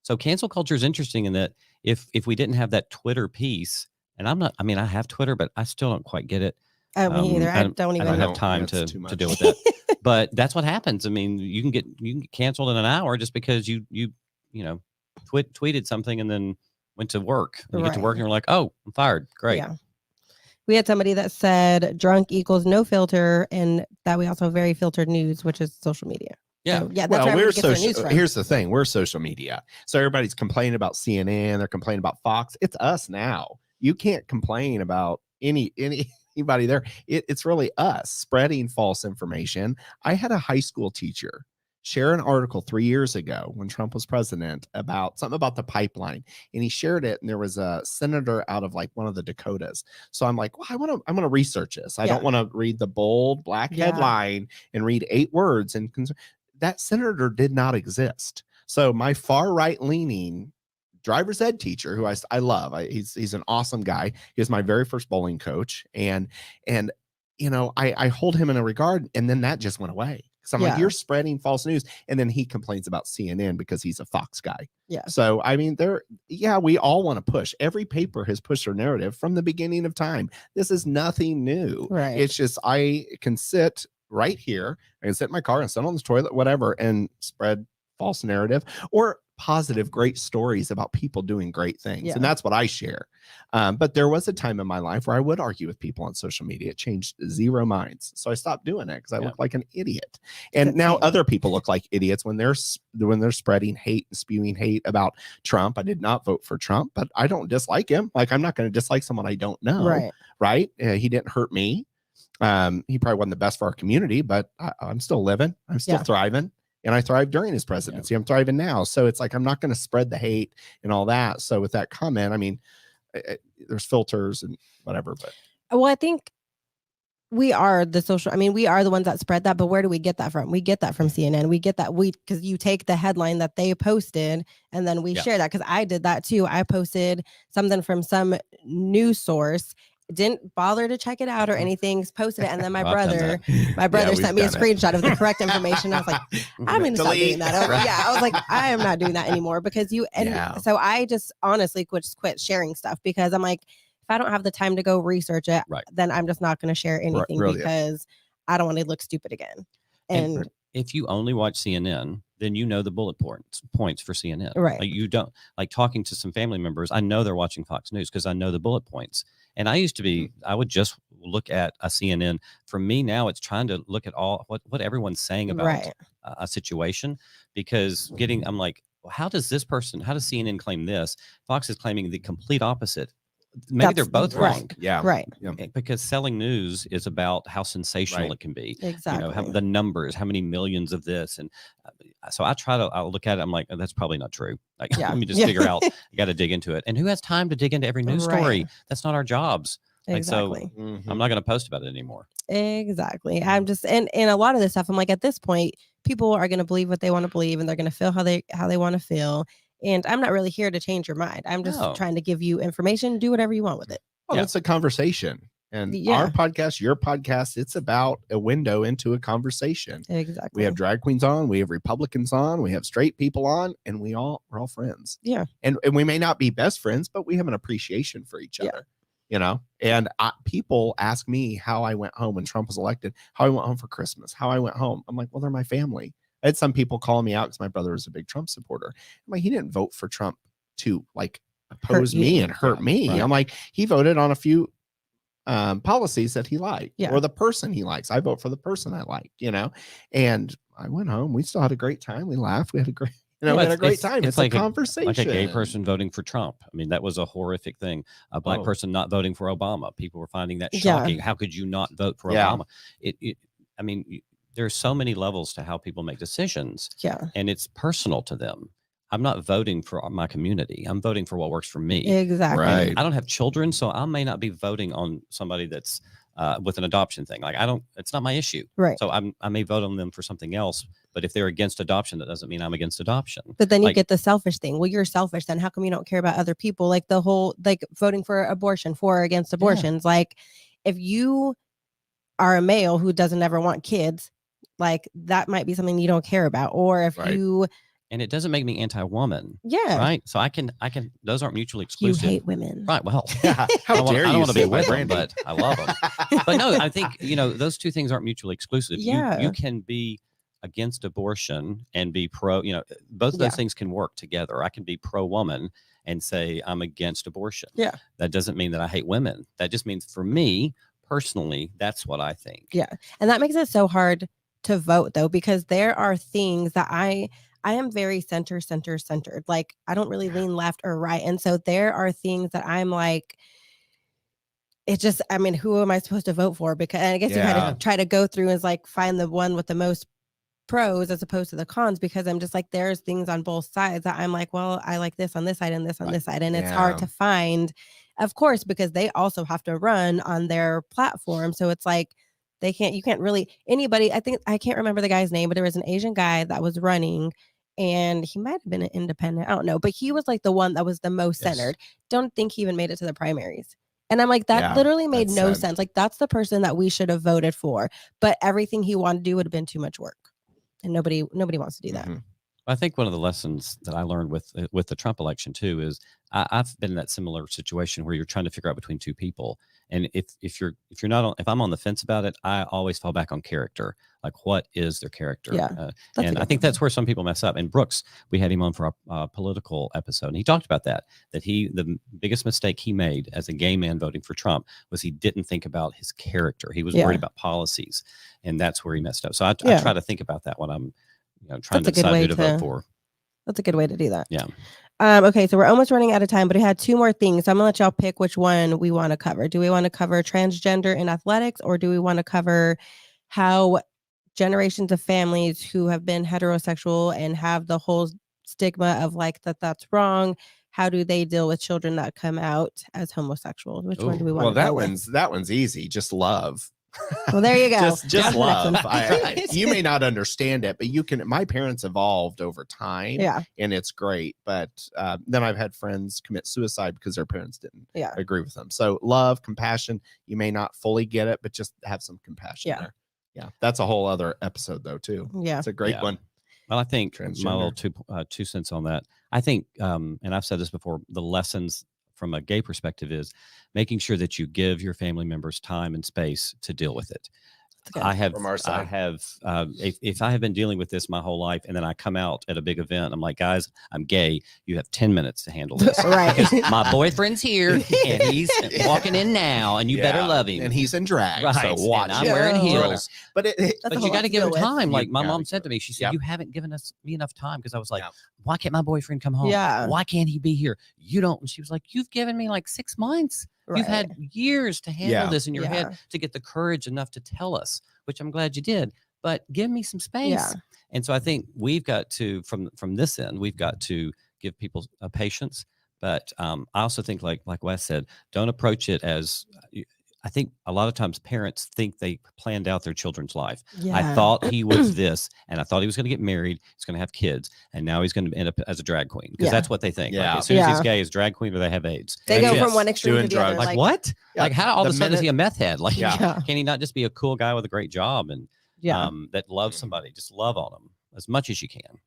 So cancel culture is interesting in that if we didn't have that Twitter piece, and I have Twitter, but I still don't quite get it. Me either. I don't have time to deal with that. But that's what happens. I mean, you can get canceled in an hour just because you tweeted something and then went to work. And you get to work and you're like, oh, I'm fired. Great. Yeah. We had somebody that said drunk equals no filter, and that we also have very filtered news, which is social media. Yeah. So, that's where we're social. Here's the thing. We're social media. So everybody's complaining about CNN. They're complaining about Fox. It's us now. You can't complain about anybody there. It's really us spreading false information. I had a high school teacher share an article 3 years ago when Trump was president about something about the pipeline, and he shared it, and there was a senator out of like one of the Dakotas. So I'm like, well, I'm going to research this. I don't want to read the bold black headline and read 8 words. And that senator did not exist. So my far right leaning driver's ed teacher, who I love, he's an awesome guy. He was my very first bowling coach, and I hold him in a regard, and then that just went away. So I'm like, you're spreading false news. And then he complains about CNN because he's a Fox guy. Yeah. So, I mean, we all want to push. Every paper has pushed their narrative from the beginning of time. This is nothing new. Right. It's just, I can sit right here. I can sit in my car and sit on the toilet, whatever, and spread false narrative or positive, great stories about people doing great things. Yeah. And that's what I share. But there was a time in my life where I would argue with people on social media. It changed 0 minds. So I stopped doing it because I look like an idiot. And now other people look like idiots when they're spreading hate and spewing hate about Trump. I did not vote for Trump, but I don't dislike him. Like, I'm not going to dislike someone I don't know. Right. He didn't hurt me. He probably wasn't the best for our community, but I'm still living. I'm still thriving. And I thrived during his presidency. I'm thriving now. So it's like, I'm not going to spread the hate and all that. So with that comment, I mean, there's filters and whatever. But well, I think we are we are the ones that spread that. But where do we get that from? We get that from CNN. We get that because you take the headline that they posted and then we share that. Because I did that too. I posted something from some news source. didn't bother to check it out or anything, posted it, and then my Well, I've done brother Yeah, sent me a we've done it. screenshot of the correct information. I was like, I'm gonna stop doing Delete. that. I was like, I am not doing that anymore because so I just honestly quit sharing stuff because I'm like, if I don't have the time to go research it, Right. then I'm just not going to share anything Brilliant. because I don't want to look stupid again. And if you only watch CNN, then you know the bullet points for CNN. Right. Like you don't, like talking to some family members, I know they're watching Fox News because I know the bullet points. And I used to be, I would just look at a CNN. For me now, it's trying to look at all what everyone's saying about a situation, because I'm like, well, how does CNN claim this? Fox is claiming the complete opposite. Maybe they're both wrong. Yeah. Right. Yeah. Because selling news is about how sensational it can be. Exactly. You know, the numbers, how many millions of this. And so I'll look at it. I'm like, oh, that's probably not true. Like, let me just figure out, I got to dig into it. And who has time to dig into every news story? That's not our jobs. Exactly. Like, so I'm not going to post about it anymore. Exactly. I'm just, and a lot of this stuff, I'm like, at this point, people are going to believe what they want to believe and they're going to feel how they want to feel. And I'm not really here to change your mind. I'm just trying to give you information. Do whatever you want with it. Well, it's a conversation. And our podcast, your podcast, it's about a window into a conversation. Exactly. We have drag queens on, we have Republicans on, we have straight people on, and we're all friends. Yeah. And we may not be best friends, but we have an appreciation for each other. You know, and people ask me how I went home when Trump was elected, how I went home for Christmas, how I went home. I'm like, well, they're my family. I had some people call me out because my brother was a big Trump supporter. I'm like, he didn't vote for Trump to like oppose me and hurt me. Right. I'm like, he voted on a few policies that he liked or the person he likes. I vote for the person I like, you know, and I went home. We still had a great time. We laughed. We had a great, we had a great time. It's like a conversation. Like a gay person voting for Trump. I mean, that was a horrific thing. A black person not voting for Obama. People were finding that shocking. How could you not vote for Obama? I mean, there's so many levels to how people make decisions. Yeah. And it's personal to them. I'm not voting for my community. I'm voting for what works for me. Exactly. Right. I don't have children, so I may not be voting on somebody that's with an adoption thing. Like it's not my issue. Right. So I may vote on them for something else, but if they're against adoption, that doesn't mean I'm against adoption. But then you get the selfish thing. Well, you're selfish. Then how come you don't care about other people? Like the whole, like voting for abortion, for or against abortions. Like if you are a male who doesn't ever want kids, like that might be something you don't care about. Or if you, and it doesn't make me anti-woman. Yeah. Right. So I can, those aren't mutually exclusive. You hate women. Right. Well, how dare you? I don't want to be with them, but I love them. But no, I think, those two things aren't mutually exclusive. Yeah. You can be against abortion and be pro, both of those things can work together. I can be pro-woman and say I'm against abortion. Yeah. That doesn't mean that I hate women. That just means for me personally, that's what I think. Yeah. And that makes it so hard to vote though, because there are things that I am very centered. Like I don't really lean left or right. And so there are things that I'm like, it's just, I mean, who am I supposed to vote for? Because I guess you try to go through and like find the one with the most pros as opposed to the cons, because I'm just like, there's things on both sides that I'm like, well, I like this on this side and this on this side. And it's hard to find, of course, because they also have to run on their platform. So it's like, you can't really, anybody, I can't remember the guy's name, but there was an Asian guy that was running and he might have been an independent. I don't know, but he was like the one that was the most centered. Don't think he even made it to the primaries. And I'm like, that literally made no sense. Like that's the person that we should have voted for, but everything he wanted to do would have been too much work. And nobody wants to do that. I think one of the lessons that I learned with the Trump election too is I've been in that similar situation where you're trying to figure out between two people, and if I'm on the fence about it, I always fall back on character. Like, what is their character? Yeah, and I think that's where some people mess up. And Brooks, we had him on for a political episode, and he talked about that the biggest mistake he made as a gay man voting for Trump was he didn't think about his character. He was worried about policies, and that's where he messed up. So I try to think about that when I'm trying to decide who to vote for. That's a good way to do that. Yeah. Okay, so we're almost running out of time, but we had two more things. So I'm gonna let y'all pick which one we want to cover. Do we want to cover transgender in athletics, or do we want to cover how generations of families who have been heterosexual and have the whole stigma of like that's wrong? How do they deal with children that come out as homosexual? Which one do we want? Well, that one's easy. Just love. Well, there you go. Just love. You may not understand it, but you can. My parents evolved over time, and it's great. But then I've had friends commit suicide because their parents didn't agree with them. So love, compassion. You may not fully get it, but just have some compassion there. Yeah, that's a whole other episode though too. Yeah, it's a great one. Well, I think my little two cents on that. I think, and I've said this before, the lessons from a gay perspective is making sure that you give your family members time and space to deal with it. I have, if I have been dealing with this my whole life and then I come out at a big event, I'm like, guys, I'm gay. You have 10 minutes to handle this. Right. Because my boyfriend's here and he's walking in now and you better love him. And he's in drag. Right. So watch. I'm wearing heels. But you got to give him time. Like my mom said to me, she said, you haven't given me enough time. Because I was like, why can't my boyfriend come home? Yeah. Why can't he be here? You don't. And she was like, you've given me like 6 months. Right. You've had years to handle this in your head to get the courage enough to tell us, which I'm glad you did, but give me some space. Yeah. And so I think we've got to, from this end, we've got to give people patience. But I also think like Wes said, don't approach it as, I think a lot of times parents think they planned out their children's life. Yeah. I thought he was this, and I thought he was going to get married. He's going to have kids, and now he's going to end up as a drag queen because that's what they think. Yeah. Like, as soon as he's gay, is drag queen or they have AIDS. They go from one extreme to the other. Like what? Like how all of a sudden is he a meth head? Like can he not just be a cool guy with a great job and that loves somebody? Just love on them as much as you can.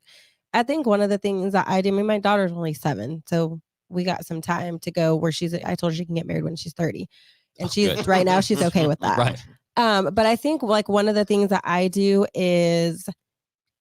I think one of the things that I did, my daughter's only 7, so we got some time to go where I told her she can get married when she's 30. And she's right now she's okay with that. Right. But I think like one of the things that I do is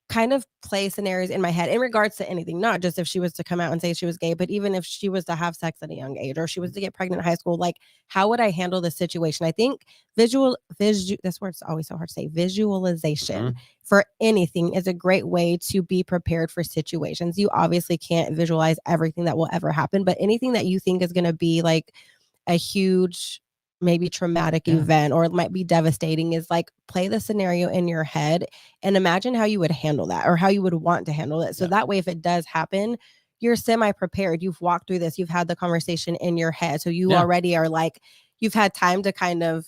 kind of play scenarios in my head in regards to anything, not just if she was to come out and say she was gay, but even if she was to have sex at a young age or she was to get pregnant in high school, like how would I handle the situation? I think this word's always so hard to say, visualization for anything is a great way to be prepared for situations. You obviously can't visualize everything that will ever happen, but anything that you think is going to be like a huge maybe traumatic event or it might be devastating is like play the scenario in your head and imagine how you would handle that or how you would want to handle it. So that way, if it does happen, you're semi-prepared. You've walked through this. You've had the conversation in your head. So you already are like, you've had time to kind of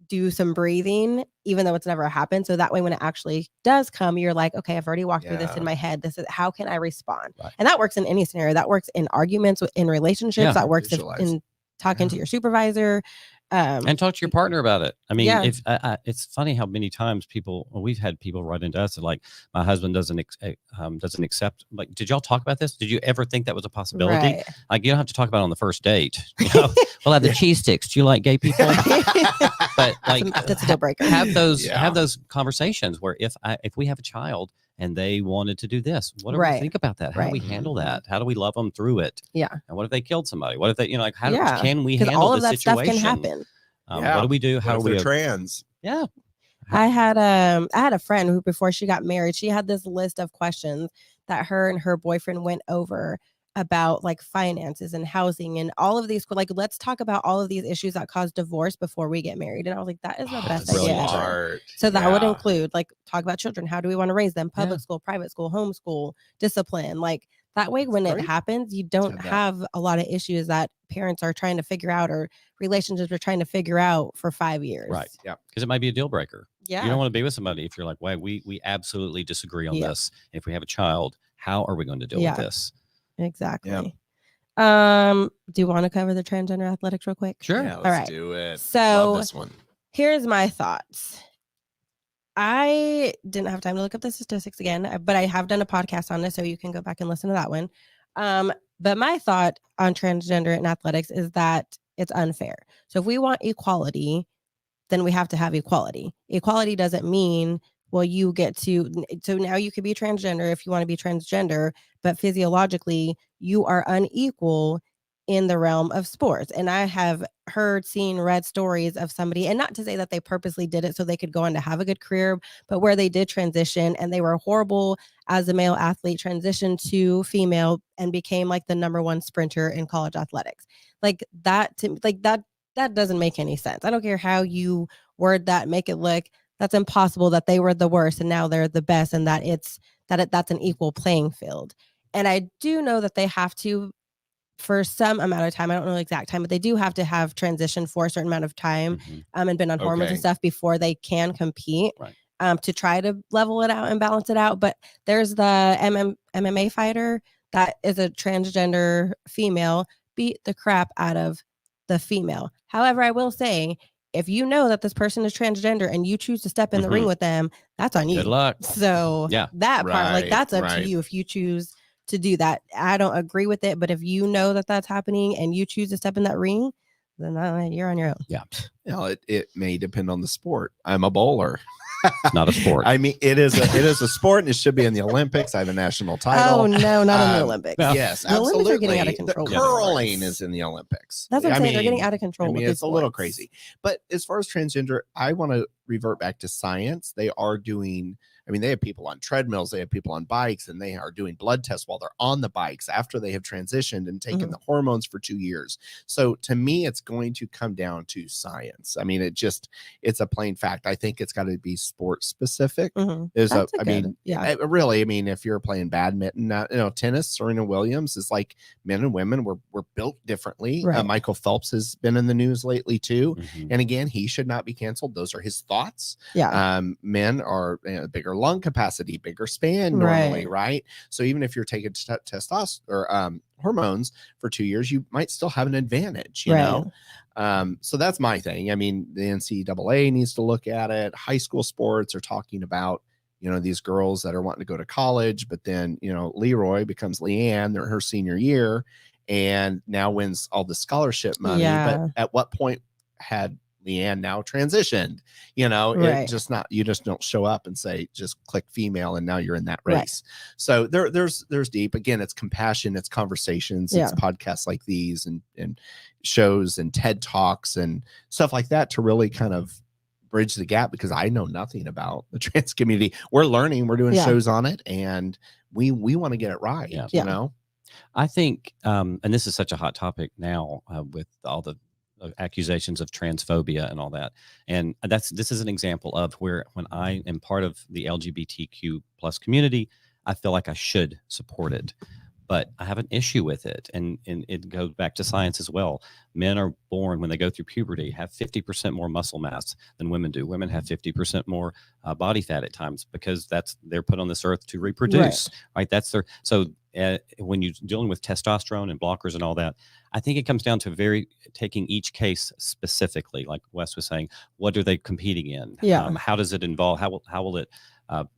do some breathing, even though it's never happened. So that way, when it actually does come, you're like, okay, I've already walked through this in my head. This is how can I respond? Right. And that works in any scenario. That works in arguments, in relationships. That works in talking to your supervisor. And talk to your partner about it. I mean, if it's funny how many times we've had people write into us like, my husband doesn't accept. Like, did y'all talk about this? Did you ever think that was a possibility? Right. Like, you don't have to talk about it on the first date. You know, we'll have the cheese sticks. Do you like gay people? But like, that's a deal breaker. Have those conversations where if we have a child and they wanted to do this, what do we think about that? How do we handle that? How do we love them through it? Yeah. And what if they killed somebody? What if they, like, can we handle all of this that situation? Stuff can happen. What do we do? How do we trans? Yeah. I had a friend who, before she got married, she had this list of questions that her and her boyfriend went over about like finances and housing and all of these, like, let's talk about all of these issues that cause divorce before we get married. And I was like, that is the best idea ever. So that would include like talk about children. How do we want to raise them? Public school, private school, homeschool, discipline. Like that way, when it happens, you don't have a lot of issues that parents are trying to figure out or relationships are trying to figure out for 5 years. Right. Yeah. Because it might be a deal breaker. Yeah. You don't want to be with somebody if you're like, wait, we absolutely disagree on this. If we have a child, how are we going to deal with this? Exactly. Do you want to cover the transgender athletics real quick? Sure. Yeah, let's do it. So love this one. Here's my thoughts. I didn't have time to look up the statistics again, but I have done a podcast on this, so you can go back and listen to that one. But my thought on transgender in athletics is that it's unfair. So if we want equality, then we have to have equality. Equality doesn't mean, well, you get to, so now you could be transgender if you want to be transgender, but physiologically you are unequal in the realm of sports. And I have read stories of somebody, and not to say that they purposely did it so they could go on to have a good career, but where they did transition and they were horrible as a male athlete, transitioned to female and became like the #1 sprinter in college athletics. Like that, that doesn't make any sense. I don't care how you word that, make it look, that's impossible that they were the worst and now they're the best, and that that's an equal playing field. And I do know that they have to for some amount of time, I don't know the exact time, but they do have to have transitioned for a certain amount of time and been on hormones and stuff before they can compete. Right. To try to level it out and balance it out. But there's the MMA fighter that is a transgender female, beat the crap out of the female. However, I will say, if you know that this person is transgender and you choose to step in the ring with them, that's on you. Good luck. So that part, like, that's up to you if you choose to do that. I don't agree with it, but if you know that that's happening and you choose to step in that ring, then you're on your own. Yeah. It may depend on the sport. I'm a bowler. It's not a sport. I mean, it is a sport, and it should be in the Olympics. I have a national title. Oh no, not in the Olympics. Yes, the absolutely. Olympics are getting out of control. The curling is in the Olympics. That's what I'm saying. They're getting out of control. I mean, it's a little crazy. But as far as transgender, I want to revert back to science. They are doing. I mean, they have people on treadmills, they have people on bikes, and they are doing blood tests while they're on the bikes after they have transitioned and taken the hormones for 2 years. So to me, it's going to come down to science. I mean, it's a plain fact. I think it's got to be sport specific. Really, I mean, if you're playing badminton, tennis, Serena Williams is like men and women. We're built differently. Right. Michael Phelps has been in the news lately too. And again, he should not be canceled. Those are his thoughts. Yeah. Men are bigger lung capacity, bigger span normally, right? So even if you're taking testosterone or hormones for 2 years, you might still have an advantage, you know? So that's my thing. I mean, the NCAA needs to look at it. High school sports are talking about, these girls that are wanting to go to college, but then, Leroy becomes Leanne, they're her senior year, and now wins all the scholarship money. But at what point had Leanne now transitioned? It just not, you just don't show up and say, just click female, and now you're in that race. So there's deep, again, it's compassion, it's conversations, it's podcasts like these and shows and TED Talks and stuff like that to really kind of bridge the gap, because I know nothing about the trans community. We're learning, we're doing shows on it, and we want to get it right. I think, and this is such a hot topic now with all the accusations of transphobia and all that. And this is an example of where, when I am part of the LGBTQ plus community, I feel like I should support it, but I have an issue with it. And it goes back to science as well. Men are born, when they go through puberty, have 50% more muscle mass than women do. Women have 50% more body fat at times, because they're put on this earth to reproduce, right? That's their, so when you're dealing with testosterone and blockers and all that, I think it comes down to taking each case specifically, like Wes was saying. What are they competing in? How does it involve? How will it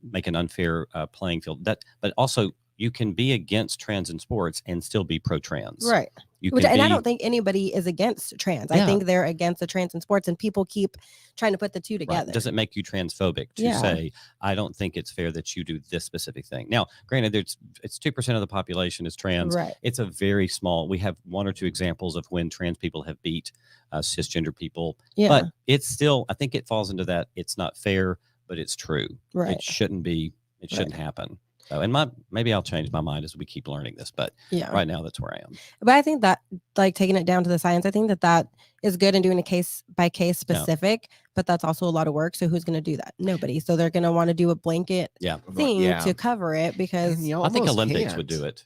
make an unfair playing field? But also, you can be against trans in sports and still be pro-trans, right? And I don't think anybody is against trans. I think they're against the trans in sports, and people keep trying to put the two together. Right. Does it make you transphobic to say, I don't think it's fair that you do this specific thing? Now, granted, it's 2% of the population is trans. Right. It's a very small. We have 1 or 2 examples of when trans people have beat cisgender people. But it's still, I think it falls into that. It's not fair, but it's true. Right. It shouldn't be. It shouldn't happen. So, and maybe I'll change my mind as we keep learning this, but right now that's where I am. But I think that, like, taking it down to the science, I think that is good, and doing a case by case specific, but that's also a lot of work. So who's going to do that? Nobody. So they're going to want to do a blanket thing to cover it, because I think Olympics would do it,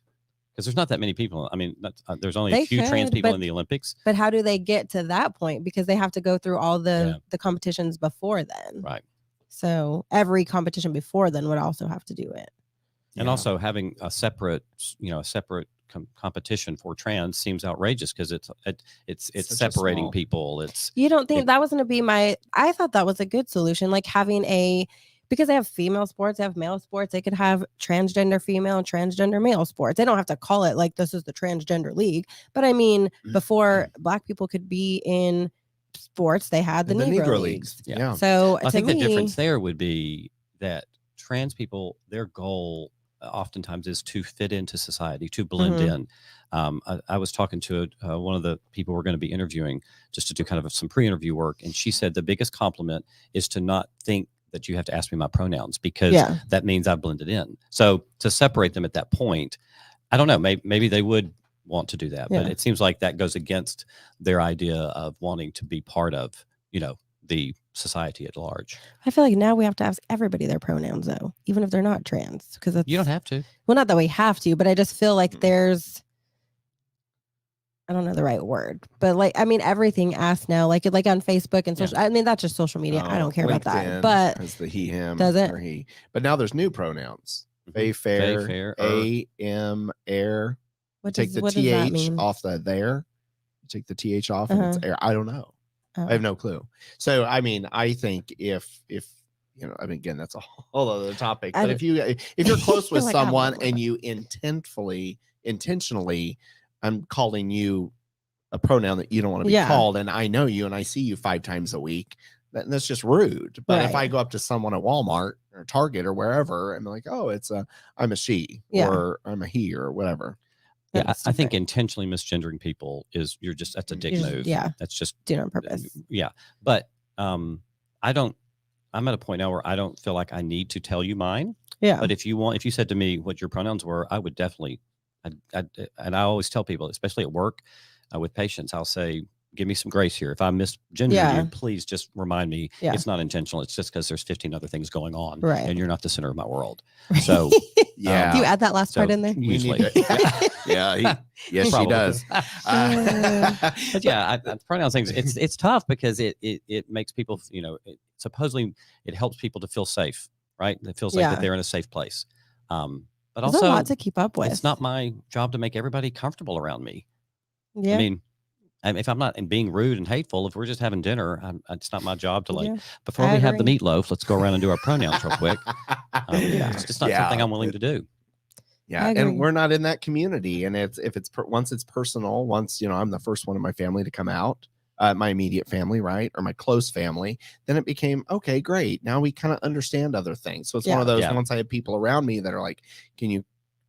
because there's not that many people. I mean, there's only a few trans people in the Olympics. But how do they get to that point? Because they have to go through all the competitions before then. Right. So every competition before then would also have to do it. And also having a separate, competition for trans seems outrageous, because it's separating people. You don't think that was going to be I thought that was a good solution, like having because they have female sports, they have male sports, they could have transgender female and transgender male sports. They don't have to call it like this is the transgender league. But I mean, before Black people could be in sports, they had the Negro leagues. Yeah. So I think the difference there would be that trans people, their goal oftentimes is to fit into society, to blend in. I was talking to one of the people we're going to be interviewing, just to do kind of some pre-interview work, and she said the biggest compliment is to not think that you have to ask me my pronouns, because that means I've blended in. So to separate them at that point, I don't know, maybe they would want to do that, but it seems like that goes against their idea of wanting to be part of, the society at large. I feel like now we have to ask everybody their pronouns, though, even if they're not trans, because you don't have to. Well, not that we have to, but I just feel like there's I don't know the right word, but like, I mean, everything asked now, like on Facebook and social. I mean, that's just social media. I don't care about that. But as the he, him, does it? or he. But now there's new pronouns. Fair, fair, air. What Take does the that th mean? off the there. You take the th off, and it's air. I don't know. I have no clue. So I mean, I think if you know, I mean, again, that's a whole other topic. But if you're close with like, someone and you intentionally, I'm calling you a pronoun that you don't want to be called, and I know you and I see you 5 times a week, that's just rude. But if I go up to someone at Walmart or Target or wherever and be like, oh, I'm a she or I'm a he or whatever. Yeah, I think intentionally misgendering people that's a dick move. Yeah, that's just doing it on purpose. Yeah, but I'm at a point now where I don't feel like I need to tell you mine. Yeah. But if you said to me what your pronouns were, I would definitely. And I always tell people, especially at work, with patients, I'll say, give me some grace here. If I misgender you, please just remind me it's not intentional. It's just because there's 15 other things going on, and you're not the center of my world. So do you add that last part in there? Usually, yes, she does. But yeah, pronoun things. It's tough because it makes people, supposedly it helps people to feel safe, right? It feels like that they're in a safe place. But there's also, a lot to keep up with. It's not my job to make everybody comfortable around me. Yeah. I mean, if I'm not being rude and hateful, if we're just having dinner, it's not my job to before we have the meatloaf, let's go around and do our pronouns real quick. It's just not something I'm willing to do. Yeah. And we're not in that community. And once it's personal, once, I'm the first one in my family to come out, my immediate family, right? Or my close family, then it became, okay, great. Now we kind of understand other things. So it's one of those, once I have people around me that are like, can you,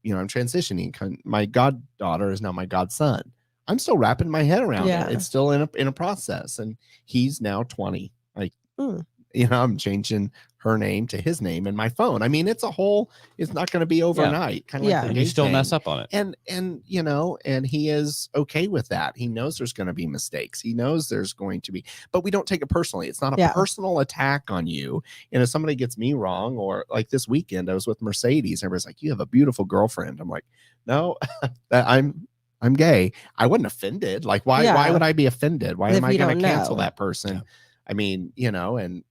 I'm transitioning. My goddaughter is now my godson. I'm still wrapping my head around it. It's still in a process. And he's now 20. Like, I'm changing her name to his name in my phone. I mean, it's not going to be overnight. Kind of like and you still mess up on it. And and he is okay with that. He knows there's going to be mistakes. He knows there's going to be, but we don't take it personally. It's not a personal attack on you. And if somebody gets me wrong, or like this weekend, I was with Mercedes. Everybody's like, you have a beautiful girlfriend. I'm like, no, I'm gay. I wasn't offended. Like, why would I be offended? Why am I going to cancel that person? Yeah. I mean, and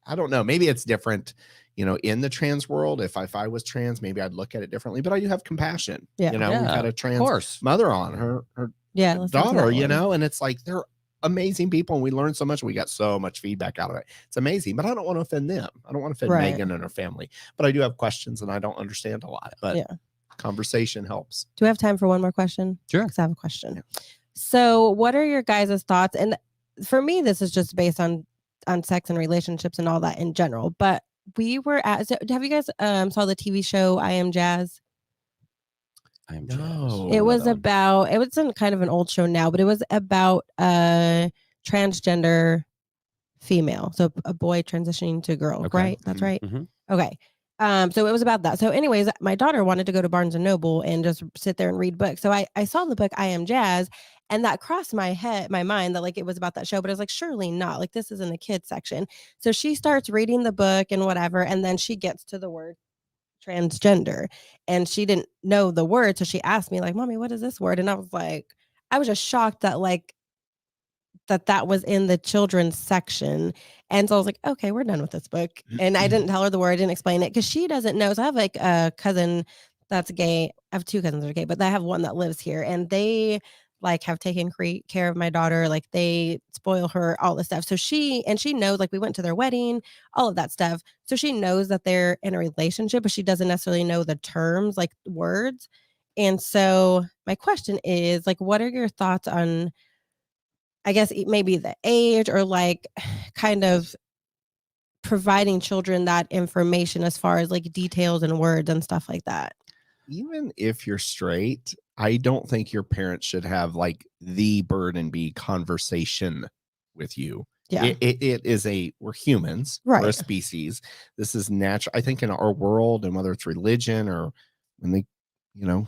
I don't know. Maybe it's different, in the trans world. If I was trans, maybe I'd look at it differently, but I do have compassion. We've had a trans mother on her daughter, and it's like, they're amazing people. And we learned so much. We got so much feedback out of it. It's amazing, but I don't want to offend them. I don't want to offend Megan and her family, but I do have questions and I don't understand a lot, but conversation helps. Do we have time for one more question? Sure. Because I have a question. Yeah. So what are your guys' thoughts? And for me, this is just based on sex and relationships and all that in general. But we were have you guys saw the TV show I Am Jazz? I Am Jazz. It was in kind of an old show now, but it was about a transgender female. So a boy transitioning to a girl, right? That's right. Mm-hmm. Okay. So it was about that. So anyways, my daughter wanted to go to Barnes and Noble and just sit there and read books. So I saw the book I Am Jazz, and that crossed my mind that like it was about that show, but I was like, surely not. Like, this is in the kids section. So she starts reading the book and whatever, and then she gets to the word transgender, and she didn't know the word. So she asked me like, Mommy, what is this word? And I was just shocked that like that was in the children's section. And so I was like, okay, we're done with this book. And I didn't tell her the word, I didn't explain it because she doesn't know. So I have like a cousin that's gay. I have 2 cousins that are gay, but I have one that lives here, and they like have taken great care of my daughter. Like, they spoil her, all this stuff. So she knows, like, we went to their wedding, all of that stuff. So she knows that they're in a relationship, but she doesn't necessarily know the terms, like words. And so my question is like, what are your thoughts on, I guess, maybe the age, or like kind of providing children that information as far as like details and words and stuff like that? Even if you're straight, I don't think your parents should have like the burden be conversation with you. Yeah. It is we're humans, right? We're a species. This is natural. I think in our world, and whether it's religion or when they,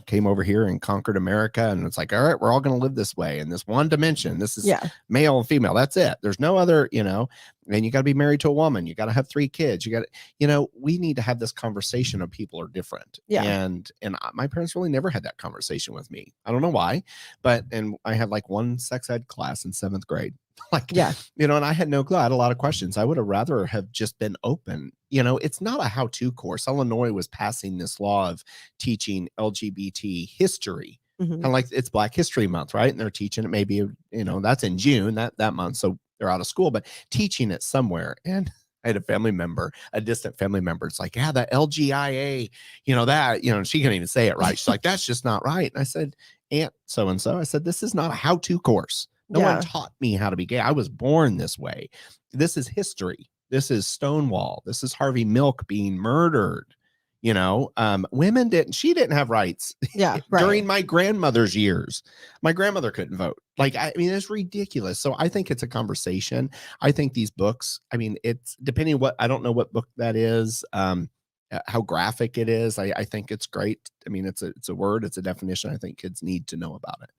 came over here and conquered America. And it's like, all right, we're all going to live this way in this one dimension. This is male and female. That's it. There's no other, and you got to be married to a woman. You got to have 3 kids. You got to, we need to have this conversation of people are different. Yeah. And my parents really never had that conversation with me. I don't know why, and I had like one sex ed class in 7th grade. And I had no clue. I had a lot of questions. I would have rather have just been open. It's not a how-to course. Illinois was passing this law of teaching LGBT history. Kind of like it's Black History Month, right? And they're teaching it maybe, that's in June, that month. So they're out of school, but teaching it somewhere. And I had a distant family member. It's like, the LGIA, she couldn't even say it right. She's like, that's just not right. And I said, Aunt so-and-so, I said, this is not a how-to course. No one taught me how to be gay. I was born this way. This is history. This is Stonewall. This is Harvey Milk being murdered. Women didn't have rights. During my grandmother's years. My grandmother couldn't vote. It's ridiculous. So I think it's a conversation. I think these books, it's depending I don't know what book that is. How graphic it is. I think it's great. It's a word, it's a definition. I think kids need to know about it.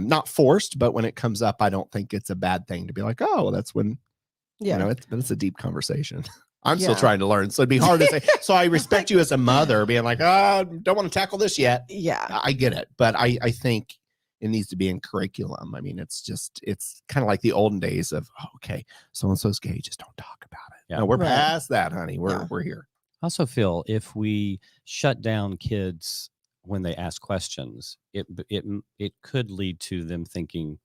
Not forced, but when it comes up, I don't think it's a bad thing to be like, oh, that's when, it's a deep conversation. I'm still trying to learn. So it'd be hard to say. So I respect you as a mother being like, don't want to tackle this yet. Yeah. I get it. But I think it needs to be in curriculum. It's kind of like the olden days of, okay, so-and-so's gay, just don't talk about it. Yeah. No, we're past that, honey. We're here. I also feel if we shut down kids when they ask questions, it could lead to them thinking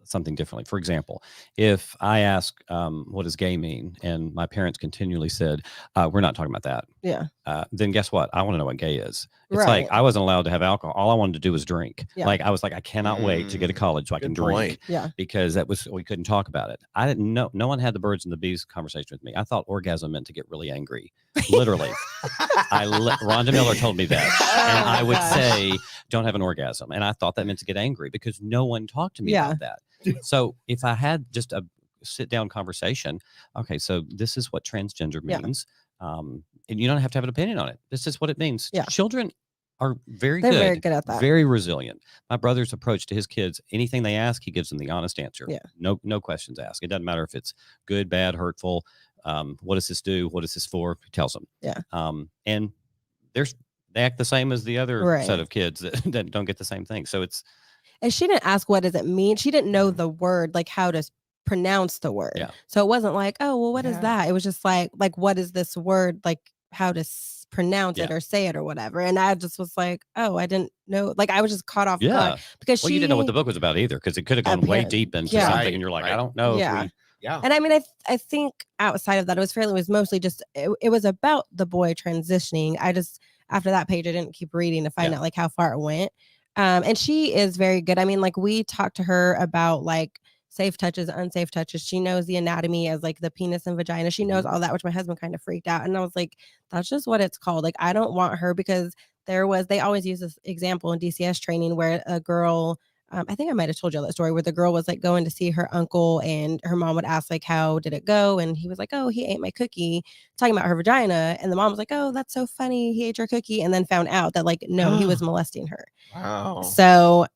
something differently. For example, if I ask, what does gay mean? And my parents continually said, we're not talking about that. Yeah. Then guess what? I want to know what gay is. It's like, I wasn't allowed to have alcohol. All I wanted to do was drink. Yeah. I was like, I cannot wait to get to college so I can drink. Yeah. Because we couldn't talk about it. I didn't know. No one had the birds and the bees conversation with me. I thought orgasm meant to get really angry. Literally. Rhonda Miller told me that. And I would say, don't have an orgasm. And I thought that meant to get angry because no one talked to me about that. So if I had just a sit down conversation, okay, so this is what transgender means. And you don't have to have an opinion on it. This is what it means. Yeah. Children are very good at that. Very resilient. My brother's approach to his kids, anything they ask, he gives them the honest answer. Yeah. No questions asked. It doesn't matter if it's good, bad, hurtful. What does this do? What is this for? He tells them. Yeah. And they act the same as the other set of kids that don't get the same thing. So it's. And she didn't ask, what does it mean? She didn't know the word, like how to pronounce the word. Yeah. So it wasn't like, oh, well, what is that? It was just like, what is this word? Like how to pronounce it or say it or whatever. And I just was like, oh, I didn't know. Like I was just caught off guard because you didn't know what the book was about either, because it could have gone way deep into something and you're like, I don't know. Yeah. And I think outside of that, it was mostly just, it was about the boy transitioning. After that page, I didn't keep reading to find out like how far it went. And she is very good. We talked to her about like safe touches, unsafe touches. She knows the anatomy as like the penis and vagina. She knows all that, which my husband kind of freaked out. And I was like, that's just what it's called. Like, I don't want her, because they always use this example in DCS training where a girl, I think I might have told you that story, where the girl was like going to see her uncle and her mom would ask like, how did it go? And he was like, oh, he ate my cookie, talking about her vagina. And the mom was like, oh, that's so funny, he ate your cookie. And then found out that like, no, he was molesting her. Wow. So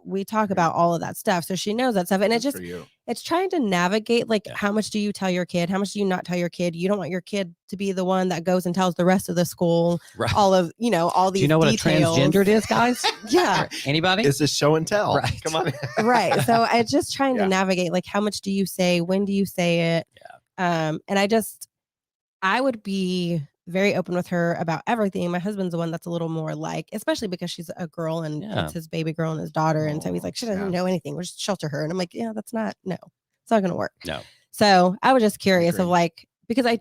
we talk about all of that stuff. So she knows that stuff. And it's trying to navigate like, how much do you tell your kid? How much do you not tell your kid? You don't want your kid to be the one that goes and tells the rest of the school all of, all these details. Do you know what a transgendered is, guys? Yeah. Anybody? It's a show and tell. Right. Come on. Right. So I just trying to navigate, like, how much do you say? When do you say it? Yeah. And I would be very open with her about everything. My husband's the one that's a little more like, especially because she's a girl and it's his baby girl and his daughter. And so he's like, she doesn't know anything. We'll just shelter her. And I'm like, it's not going to work. No. So I was just curious of like, because I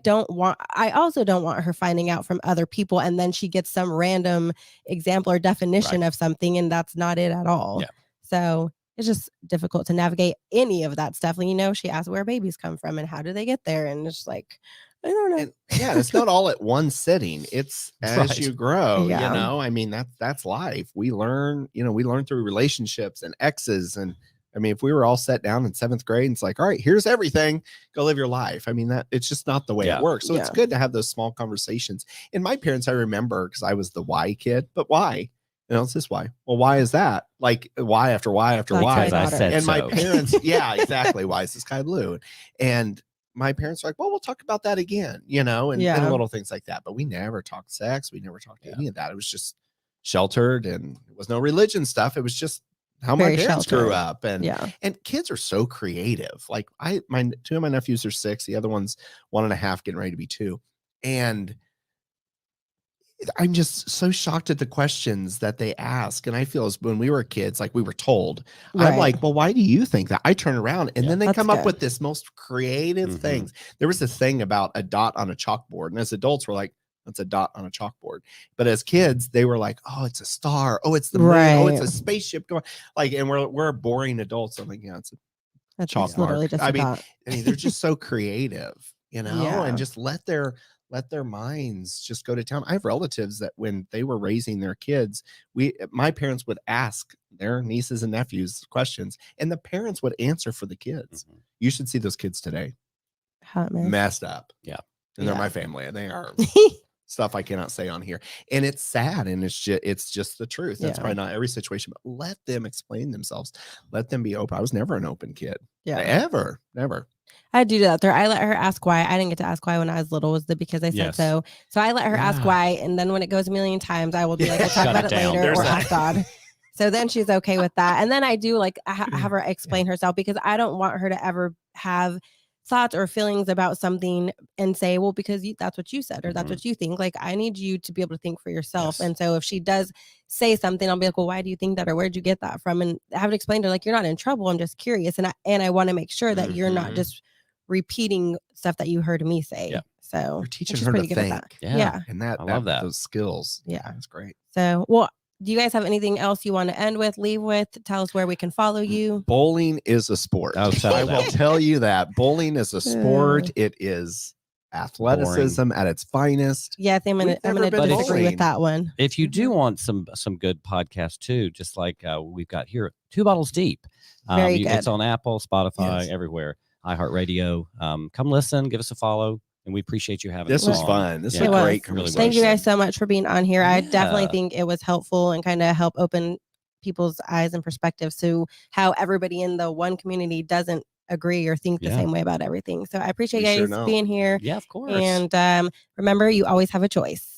also don't want her finding out from other people. And then she gets some random example or definition of something, and that's not it at all. Yeah. So it's just difficult to navigate any of that stuff. Like, she asked where babies come from and how do they get there? And it's like, I don't know. And, it's not all at one sitting. It's as you grow, that's life. We learn, through relationships and exes and I mean, if we were all set down in 7th grade and it's like, all right, here's everything, go live your life. I mean, that it's just not the way it works. So it's good to have those small conversations. And my parents, I remember, because I was the why kid, but why? It's this why. Well, why is that? Like why after why after why? I said and so. My parents, yeah, exactly. Why is the sky blue? And my parents are like, well, we'll talk about that again, and little things like that. But we never talked sex. We never talked any of that. It was just sheltered, and it was no religion stuff. It was just how my parents grew up. And kids are so creative. Like two of my nephews are 6. The other one's 1.5, getting ready to be 2. And I'm just so shocked at the questions that they ask. And I feel as when we were kids, like we were told, I'm like, well, why do you think that? I turn around and then they come up with this most creative things. There was this thing about a dot on a chalkboard. And as adults, we're like, that's a dot on a chalkboard. But as kids, they were like, oh, it's a star. Oh, it's the moon. Oh, it's a spaceship going. Like, and we're boring adults. I'm like, yeah, it's a chalk mark. I mean, they're just so creative, and just let their minds just go to town. I have relatives that when they were raising their kids, my parents would ask their nieces and nephews questions, and the parents would answer for the kids. You should see those kids today. Messed up. Yeah. And they're my family, and they are stuff I cannot say on here. And it's sad, and it's just the truth. That's probably not every situation, but let them explain themselves. Let them be open. I was never an open kid. Ever. Never. I do that there. I let her ask why. I didn't get to ask why when I was little, was because I said so. So I let her ask why, and then when it goes a million times, I will be like, I'll talk about it later, or ask God. So then she's okay with that. And then I do have her explain herself, because I don't want her to ever have thoughts or feelings about something and say, well, because that's what you said, or that's what you think. Like, I need you to be able to think for yourself. And so if she does say something, I'll be like, well, why do you think that, or where'd you get that from? And I haven't explained to her, like, you're not in trouble. I'm just curious. And I want to make sure that you're not just repeating stuff that you heard me say. So you're teaching her to think. Yeah. And I love that. Those skills. Yeah. That's great. So, well, do you guys have anything else you want to end with, leave with? Tell us where we can follow you. Bowling is a sport. I will tell you that. Bowling is a sport. It is athleticism at its finest. Yeah, I think I'm going to disagree with that one. If you do want some good podcasts too, just like we've got here, 2 Bottles Deep. Very good. It's on Apple, Spotify, everywhere. iHeartRadio. Come listen, give us a follow. And we appreciate you having us on. This was fun. This was a great conversation. Thank you guys so much for being on here. I definitely think it was helpful and kind of help open people's eyes and perspectives to how everybody in the one community doesn't agree or think the same way about everything. So I appreciate you guys being here. Yeah, of course. And remember, you always have a choice.